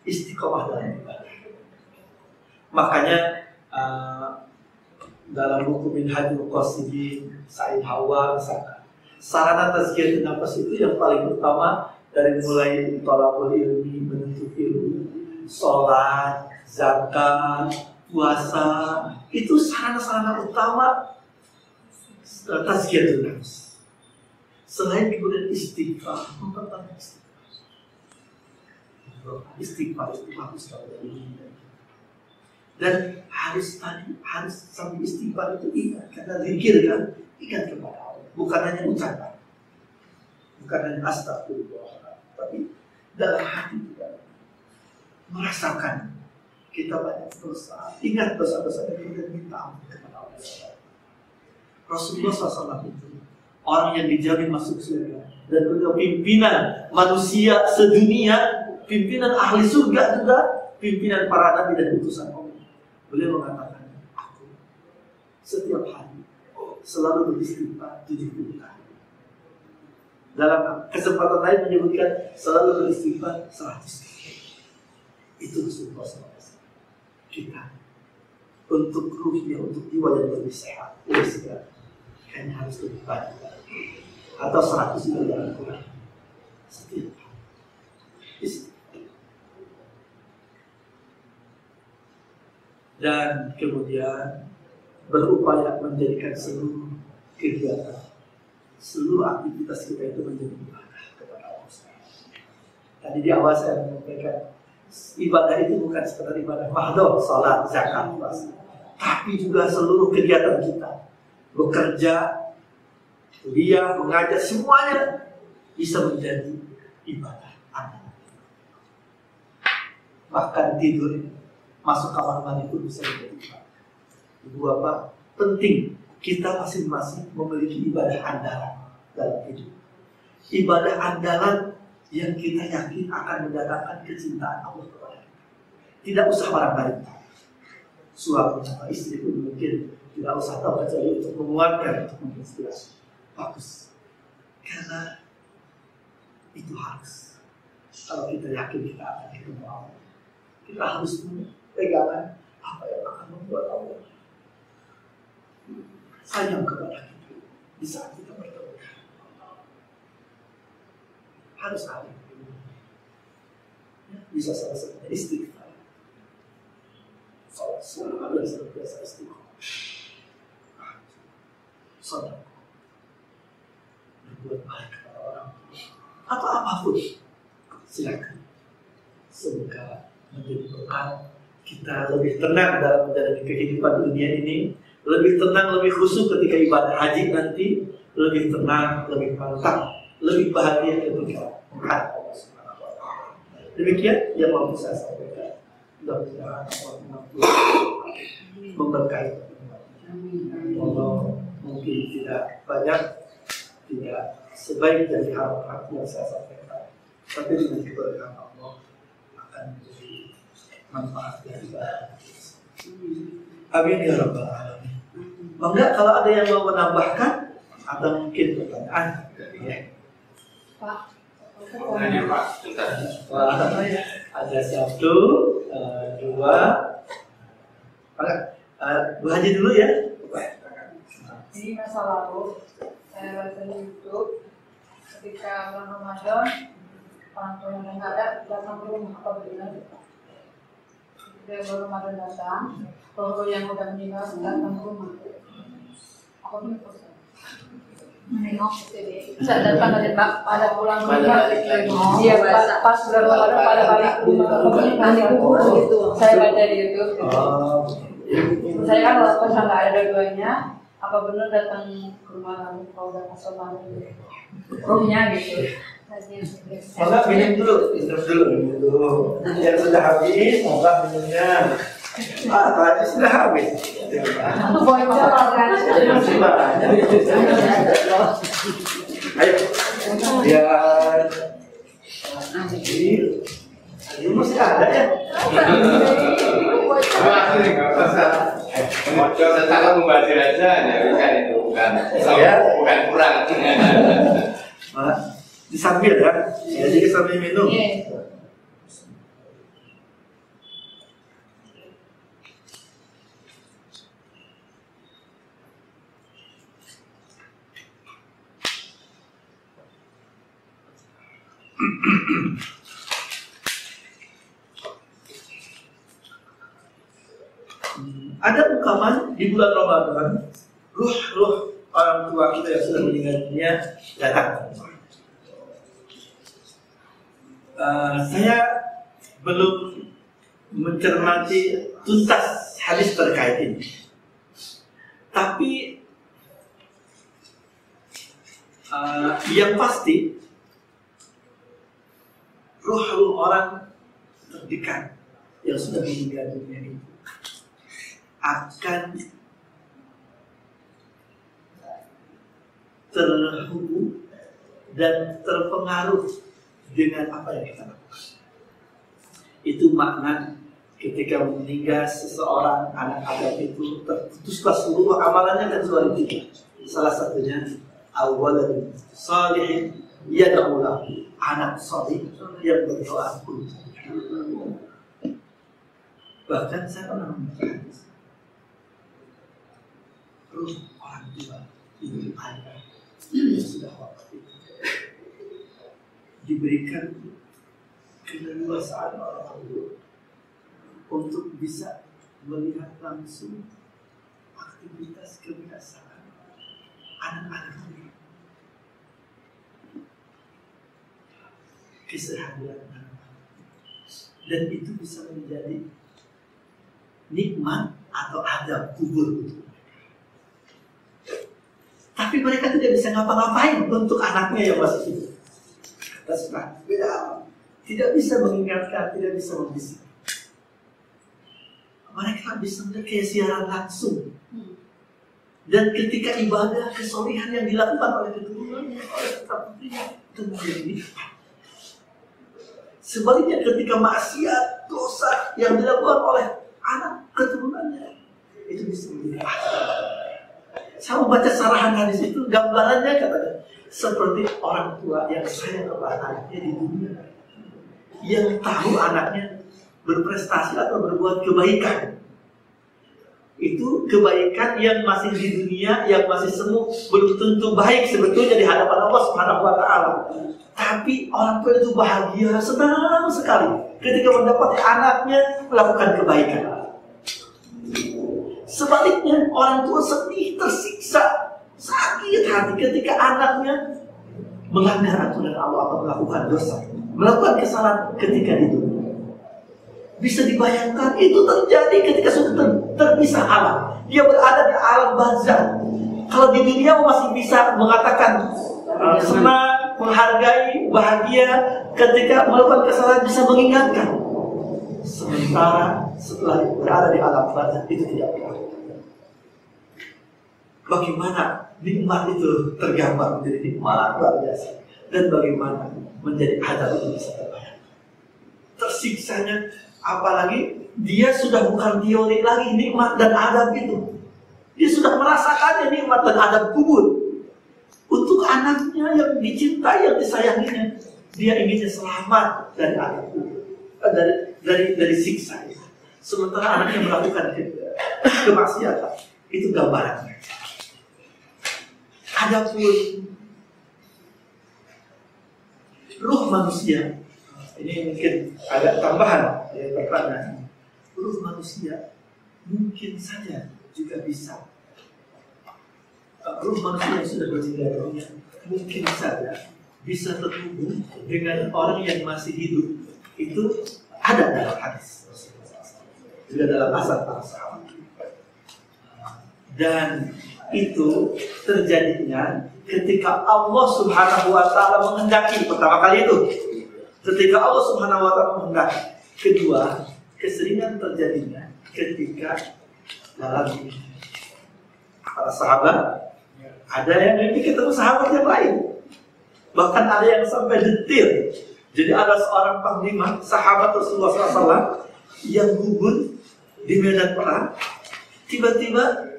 Istiqomah dalam ibadah. Makanya dalam buku Minhajul Qasidin Said Hawa misalkan, sarana tazkiyatun nafas itu yang paling utama dari mulai thalabul ilmi, menuntut ilmu, sholat, zakat, puasa, itu sarana-sarana utama tazkiyatun nafas. Selain kemudian istighfar, memperbanyak istighfar itu bagus sekali. Dan harus sambil istighfar itu ingat, karena zikir kan, ingat kepada Allah, bukan hanya ucapan, bukan hanya astagfirullah, tapi dalam hati kita merasakan kita banyak dosa, ingat dosa-dosa dan kemudian minta ampun kepada Allah. Rasulullah SAW itu orang yang dijamin masuk surga dan beliau pimpinan manusia sedunia, pimpinan ahli surga juga, pimpinan para nabi dan utusan Allah. Beliau mengatakan, aku setiap hari selalu beristighfar 70 kali. Dalam kesempatan lain menyebutkan selalu beristighfar 100 kali. Itu Rasulullah SAW. Kita untuk ruhnya, untuk jiwa yang lebih sehat, lebih sehat, hanya harus lebih banyak. Atau 100 itu jangan kurang. Setiap hari. Dan kemudian berupaya menjadikan seluruh kegiatan, seluruh aktivitas kita itu menjadi ibadah kepada Allah. Tadi di awal saya menyampaikan ibadah itu bukan sekedar ibadah mahdoh, salat, zakat, puasa, tapi juga seluruh kegiatan kita, bekerja, kuliah, mengajar, semuanya bisa menjadi ibadah. Bahkan tidur, masuk kamar mandi pun bisa menjadi ibadah. Ibu Bapak, penting kita masing-masing memiliki ibadah andalan dalam hidup. Ibadah andalan yang kita yakin akan mendatangkan kecintaan Allah kepada kita. Tidak usah orang lain tahu. Suami atau istri pun mungkin tidak usah tahu kecuali untuk menguatkan, untuk menginspirasi. Bagus. Karena itu harus. Kalau kita yakin kita akan ketemu Allah, kita harus punya pegangan apa yang akan membuat Allah sayang kepada kita di saat kita bertemu. Harus ada. Bisa salah satunya istighfar. Salat sunnah dan senantiasa istighfar. Sedekah. Berbuat baik kepada orang atau apapun. Silakan. Semoga menjadi bekal kita lebih tenang dalam menjalani kehidupan dunia ini, lebih tenang, lebih khusyuk ketika ibadah haji nanti, lebih tenang, lebih mantap, lebih bahagia ketika menghadap Allah Subhanahu wa Ta'ala. Demikian yang mau saya sampaikan. Mudah-mudahan Allah memberkahi. Allah mungkin tidak banyak, tidak sebaik dari hal-hal yang saya sampaikan, tapi dengan keberkahan Allah akan menjadi manfaat dari ibadah. Amin ya rabbal alamin. Bangga kalau ada yang mau menambahkan atau mungkin pertanyaan. Ya. Pak. Tanya Pak, Wah, ada 1, 2. Bu Haji dulu ya. Jadi masa lalu saya baca di YouTube ketika bulan Ramadan orang tua yang nggak ada datang ke rumah apa benar itu ketika Ramadan datang, roh yang udah meninggal datang ke rumah. Aku nih menengok jadi saya datang dari pada pulang ke rumah. Iya, pas bulan Ramadan pada balik ke rumah. Nanti kubur gitu. Saya baca di YouTube. Saya kan walaupun nggak ada dua-duanya, apa benar datang ke rumah lalu kalau udah masuk malam rohnya gitu. Maka minum dulu. Yang sudah habis, maka minumnya. Tadi sudah habis. Bocor kan? Ayo, biar ini masih ada ya. Tentang membazir aja, bukan itu, bukan kurang. Disambil ya, jadi sambil minum. Ada ungkapan di bulan Ramadan, ruh orang tua kita yang sudah meninggal dunia datang. Saya belum mencermati tuntas hadis terkait ini, tapi yang pasti ruh orang terdekat yang sudah meninggal dunia ini akan terhubung dan terpengaruh dengan apa yang kita lakukan. Itu makna ketika meninggal seseorang, anak Adam itu terputuslah seluruh amalannya dan kecuali tiga. Salah satunya awwalan salihin yad'u lahu, anak salih yang berdoa untuknya. Bahkan saya pernah membaca ruh orang tua ibu ayah yang sudah wafat itu diberikan keleluasaan orang tua untuk bisa melihat langsung aktivitas kebiasaan anak-anaknya, keseharian anak-anak, dan itu bisa menjadi nikmat atau adab kubur untuk mereka. Tapi mereka tidak bisa ngapa-ngapain untuk anaknya yang masih hidup. Tidak bisa mengingatkan, tidak bisa membisik. Mereka bisa melihat kayak siaran langsung. Dan ketika ibadah kesolehan yang dilakukan oleh keturunannya, oleh putra-putrinya, itu menjadi nikmat. Sebaliknya ketika maksiat, dosa yang dilakukan oleh anak keturunannya, itu bisa menjadi Saya membaca sarahan hadis itu, gambarannya katanya seperti orang tua yang sayang kepada anaknya di dunia, yang tahu anaknya berprestasi atau berbuat kebaikan. Itu kebaikan yang masih di dunia, yang masih semu, belum tentu baik sebetulnya di hadapan Allah Subhanahu wa Ta'ala. Tapi orang tua itu bahagia, senang sekali ketika mendapati anaknya melakukan kebaikan. Sebaliknya orang tua sedih, tersiksa, sakit hati ketika anaknya melanggar aturan Allah atau melakukan dosa, melakukan kesalahan ketika di dunia. Bisa dibayangkan itu terjadi ketika sudah terpisah alam. Dia berada di alam barzakh. Kalau di dunia masih bisa mengatakan senang, menghargai, bahagia, ketika melakukan kesalahan bisa mengingatkan. Sementara setelah berada di alam barzakh itu tidak berlaku. Bagaimana nikmat itu tergambar menjadi nikmat luar biasa, dan bagaimana menjadi adab itu bisa terbayang. Tersiksanya, apalagi dia sudah bukan teori lagi nikmat dan adab itu. Dia sudah merasakannya nikmat dan adab kubur. Untuk anaknya yang dicintai, yang disayanginya, dia inginnya selamat dari adab kubur, dari siksa itu. Sementara anaknya melakukan kemaksiatan, itu gambarannya. Adapun ruh manusia, ini mungkin agak tambahan dari pertanyaan. ruh manusia mungkin saja juga bisa. Ruh manusia yang sudah meninggal dunia mungkin saja bisa terhubung dengan orang yang masih hidup. Itu ada dalam hadis, juga dalam asar para sahabat. Dan itu terjadinya ketika Allah Subhanahu wa Ta'ala menghendaki. Pertama kali itu ketika Allah Subhanahu wa Ta'ala menghendaki. Kedua, keseringan terjadinya ketika dalam para sahabat ada yang mimpi ketemu sahabat yang lain, bahkan ada yang sampai detil. Jadi ada seorang panglima sahabat Rasulullah SAW yang gugur di medan perang, tiba-tiba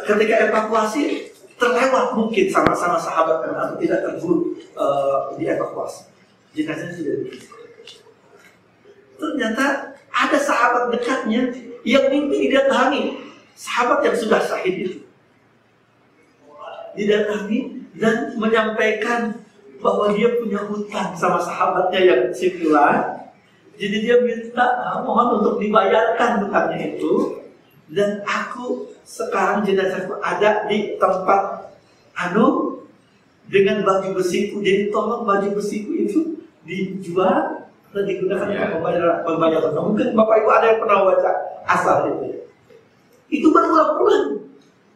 ketika evakuasi terlewat mungkin sama-sama sahabat atau tidak terburu dievakuasi, jenazahnya sudah diberikan. Ternyata ada sahabat dekatnya yang mimpi didatangi sahabat yang sudah syahid itu, didatangi dan menyampaikan bahwa dia punya hutang sama sahabatnya yang simpulan. Jadi dia minta mohon untuk dibayarkan hutangnya itu, dan aku sekarang jenazahku ada di tempat dengan baju besiku. Jadi tolong baju besiku itu dijual dan digunakan untuk membayar hutang. Mungkin Bapak Ibu ada yang pernah baca asal itu. Itu berulang-ulang.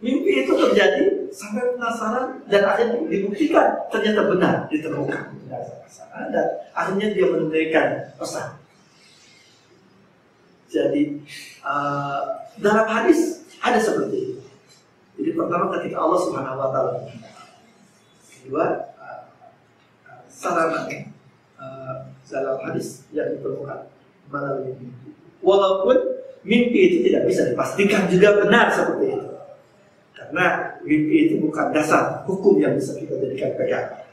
Mimpi itu terjadi sampai penasaran dan akhirnya dibuktikan ternyata benar, ditemukan dan akhirnya dia menunaikan pesan. Jadi dalam hadis ada seperti itu. Jadi pertama ketika Allah Subhanahu wa Ta'ala, kedua sarana dalam hadis yang ditemukan melalui mimpi. Walaupun mimpi itu tidak bisa dipastikan juga benar seperti itu. Karena mimpi itu bukan dasar hukum yang bisa kita jadikan pegangan.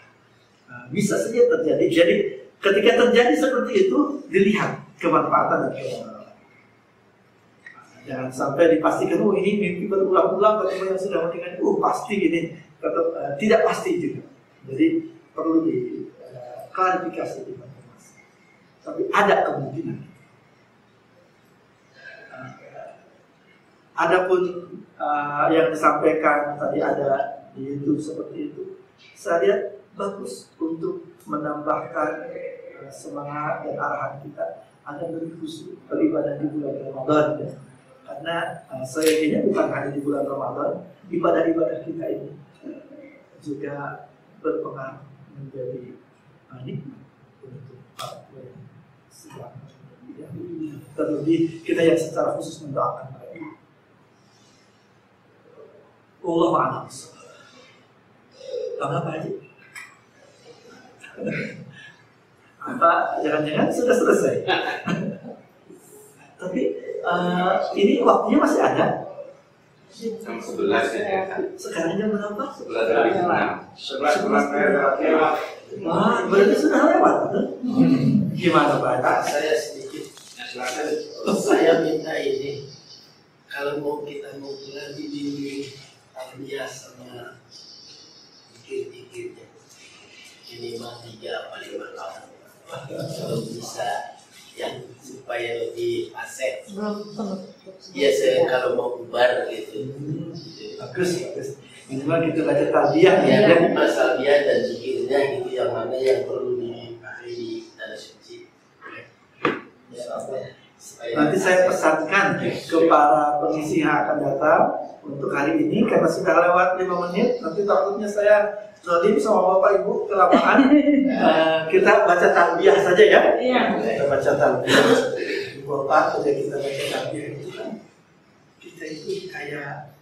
Bisa saja terjadi. Jadi ketika terjadi seperti itu, dilihat kemanfaatan dan kemanfaatan. Jangan sampai dipastikan, ini mimpi berulang-ulang ketemu yang sudah meninggal, pasti gini. Tidak pasti juga. Jadi perlu diklarifikasi di masing-masing. Tapi ada kemungkinan. Adapun yang disampaikan tadi ada di YouTube seperti itu, saya lihat bagus untuk menambahkan semangat dan arahan kita agar lebih khusyuk beribadah di bulan Ramadan ya. Karena sayangnya bukan hanya di bulan Ramadan, ibadah-ibadah kita ini juga berpengaruh menjadi nikmat untuk para sedang. Terlebih kita yang secara khusus mendoakan mereka. Allah a'lam. Apa aja? Apa jangan-jangan sudah selesai? Tapi ini waktunya masih ada. Jam 11 ya. Sekarang jam berapa? 11 Wah, berarti sudah lewat. Gimana Pak? Saya sedikit. Saya minta ini, kalau mau kita mau pulang dibimbing dia sama dikit-dikitnya. Minimal 3 apa 5 tahun. Kalau bisa yang supaya lebih aset. Biasa kalau mau bubar gitu. Bagus. Minimal kita baca tarbiyah ya. Masalah dia dan zikirnya gitu, yang mana yang perlu dipakai di tanah suci. Nanti saya pesankan ke para pengisi yang akan datang untuk hari ini, karena sudah lewat 5 menit. Nanti takutnya saya zolim sama Bapak Ibu kelamaan. Kita baca tarbiyah saja ya. Kita baca tarbiyah. Bapak saja kita baca tarbiyah itu kan, kita itu kayak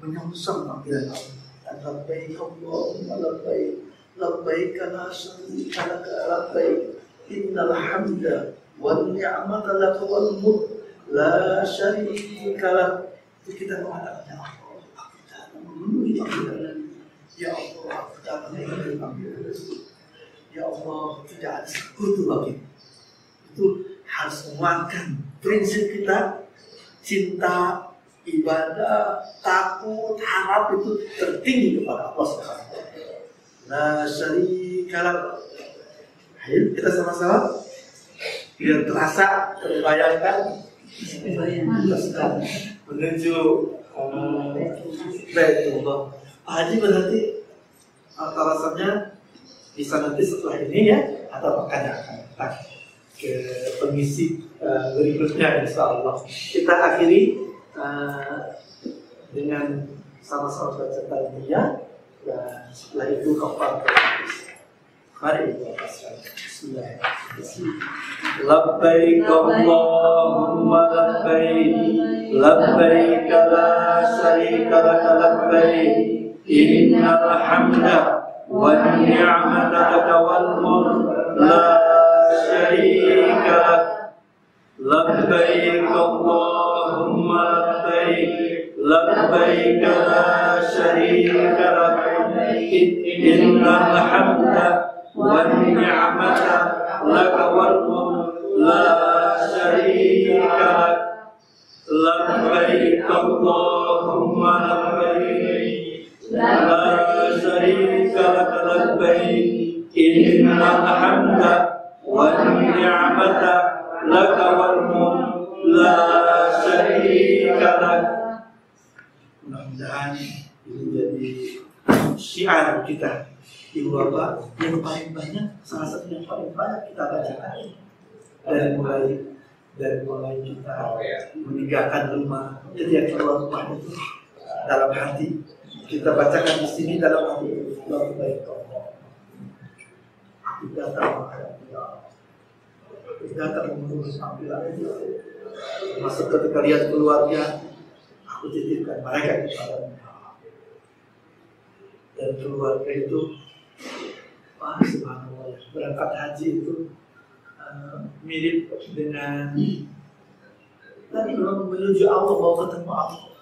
menyongsong panggilan Allah. Labbaik Allahumma labbaik, labbaik la syarika laka labbaik, innal hamda wan ni'mata laka wal mulk la syarika lak. Itu kita mengatakan, ya Allah, aku tak memenuhi panggilan. Ya Allah, aku tak memenuhi panggilan. Ya Allah, tidak ada sekutu lagi. Itu harus menguatkan prinsip kita, cinta, ibadah, takut, harap itu tertinggi kepada Allah Subhanahu wa Ta'ala. La syarika lak. Ayo kita sama-sama biar terasa, terbayangkan menuju Baitullah. Haji berarti alasannya bisa nanti setelah ini ya, atau makanya akan datang ke pengisi berikutnya insya Allah. Kita akhiri dengan sama-sama baca talbiyah dan setelah itu kafaratul majlis. Mari kita pasrah. Bismillahirrahmanirrahim. Labbaik Allahumma labbaik, labbaik la syarika laka labbaik, innal hamda wan ni'mata laka wal mulk la syarika lak. Labbaik Allahumma labbaik, labbaik la syarika lak, innal hamda wan ni'mata laka wal mulk la syarika lak. Labbaik Allahumma labbaik, la syarika laka labbaik, innal hamda wan ni'mata laka wal mulk la syarika lak. Mudah-mudahan ini jadi syiar kita di Bapak yang paling banyak, salah satu yang paling banyak kita bacakan dari mulai kita meninggalkan rumah, ketika keluar rumah itu dalam hati kita bacakan di sini dalam hati Labbaik Allah. Aku datang menghadap Dia, aku datang mengurus panggilan Dia. Masuk ketika lihat keluarga, aku titipkan mereka kepada Dia. Dan keluarga itu, subhanallah, berangkat haji itu mirip dengan tadi menuju Allah, mau ketemu Allah.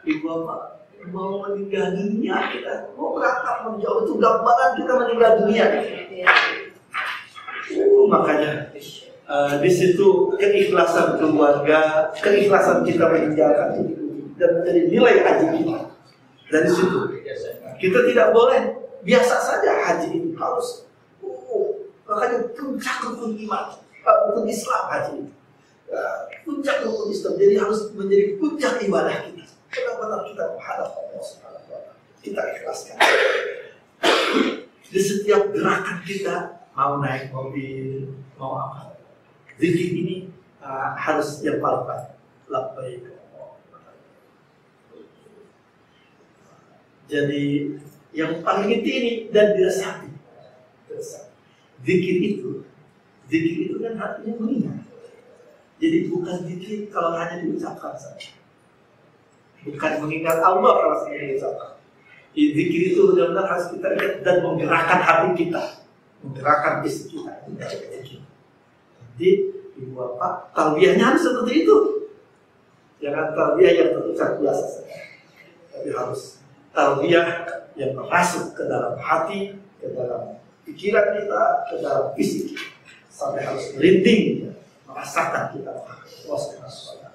Ibu bapak mau meninggal dunia, kita mau berangkat menuju Allah, itu gambaran kita meninggal dunia. Makanya di situ keikhlasan keluarga, keikhlasan kita meninggalkan itu dan menjadi nilai haji kita. Dari situ kita tidak boleh biasa saja haji ini, harus makanya puncak rukun iman, rukun Islam haji itu, puncak rukun Islam. Jadi harus menjadi puncak ibadah kita. Benar-benar kita menghadap Allah Subhanahu wa Ta'ala, kita ikhlaskan. Di setiap gerakan kita, mau naik mobil, mau apa, zikir ini harus yang paling baik. Labbaik. Jadi yang paling inti ini dan diresapi. Zikir itu kan artinya mengingat. Jadi bukan zikir kalau hanya diucapkan saja. Bukan mengingat Allah kalau hanya diucapkan. Zikir itu benar-benar harus kita ingat dan menggerakkan hati kita, menggerakkan isi kita. Jadi ibu bapak, talbiyahnya harus seperti itu. Jangan talbiyah yang terucap biasa saja, tapi harus talbiyah yang masuk ke dalam hati, ke dalam pikiran kita, ke dalam fisik kita, sampai harus merinding, merasakan kita Allah Subhanahu wa Ta'ala.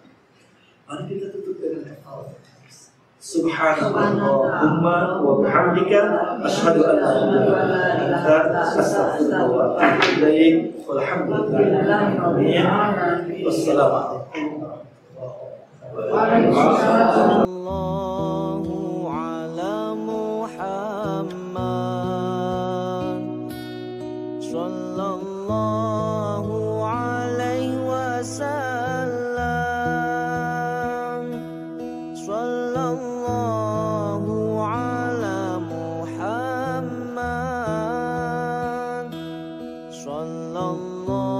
Mari kita tutup dengan kafaratul majlis. Subhanallahumma wa bihamdika asyhadu an la ilaha illa anta astaghfiruka wa atubu ilaik. Walhamdulillahi rabbil alamin. Wassalamualaikum warahmatullahi wabarakatuh. Allah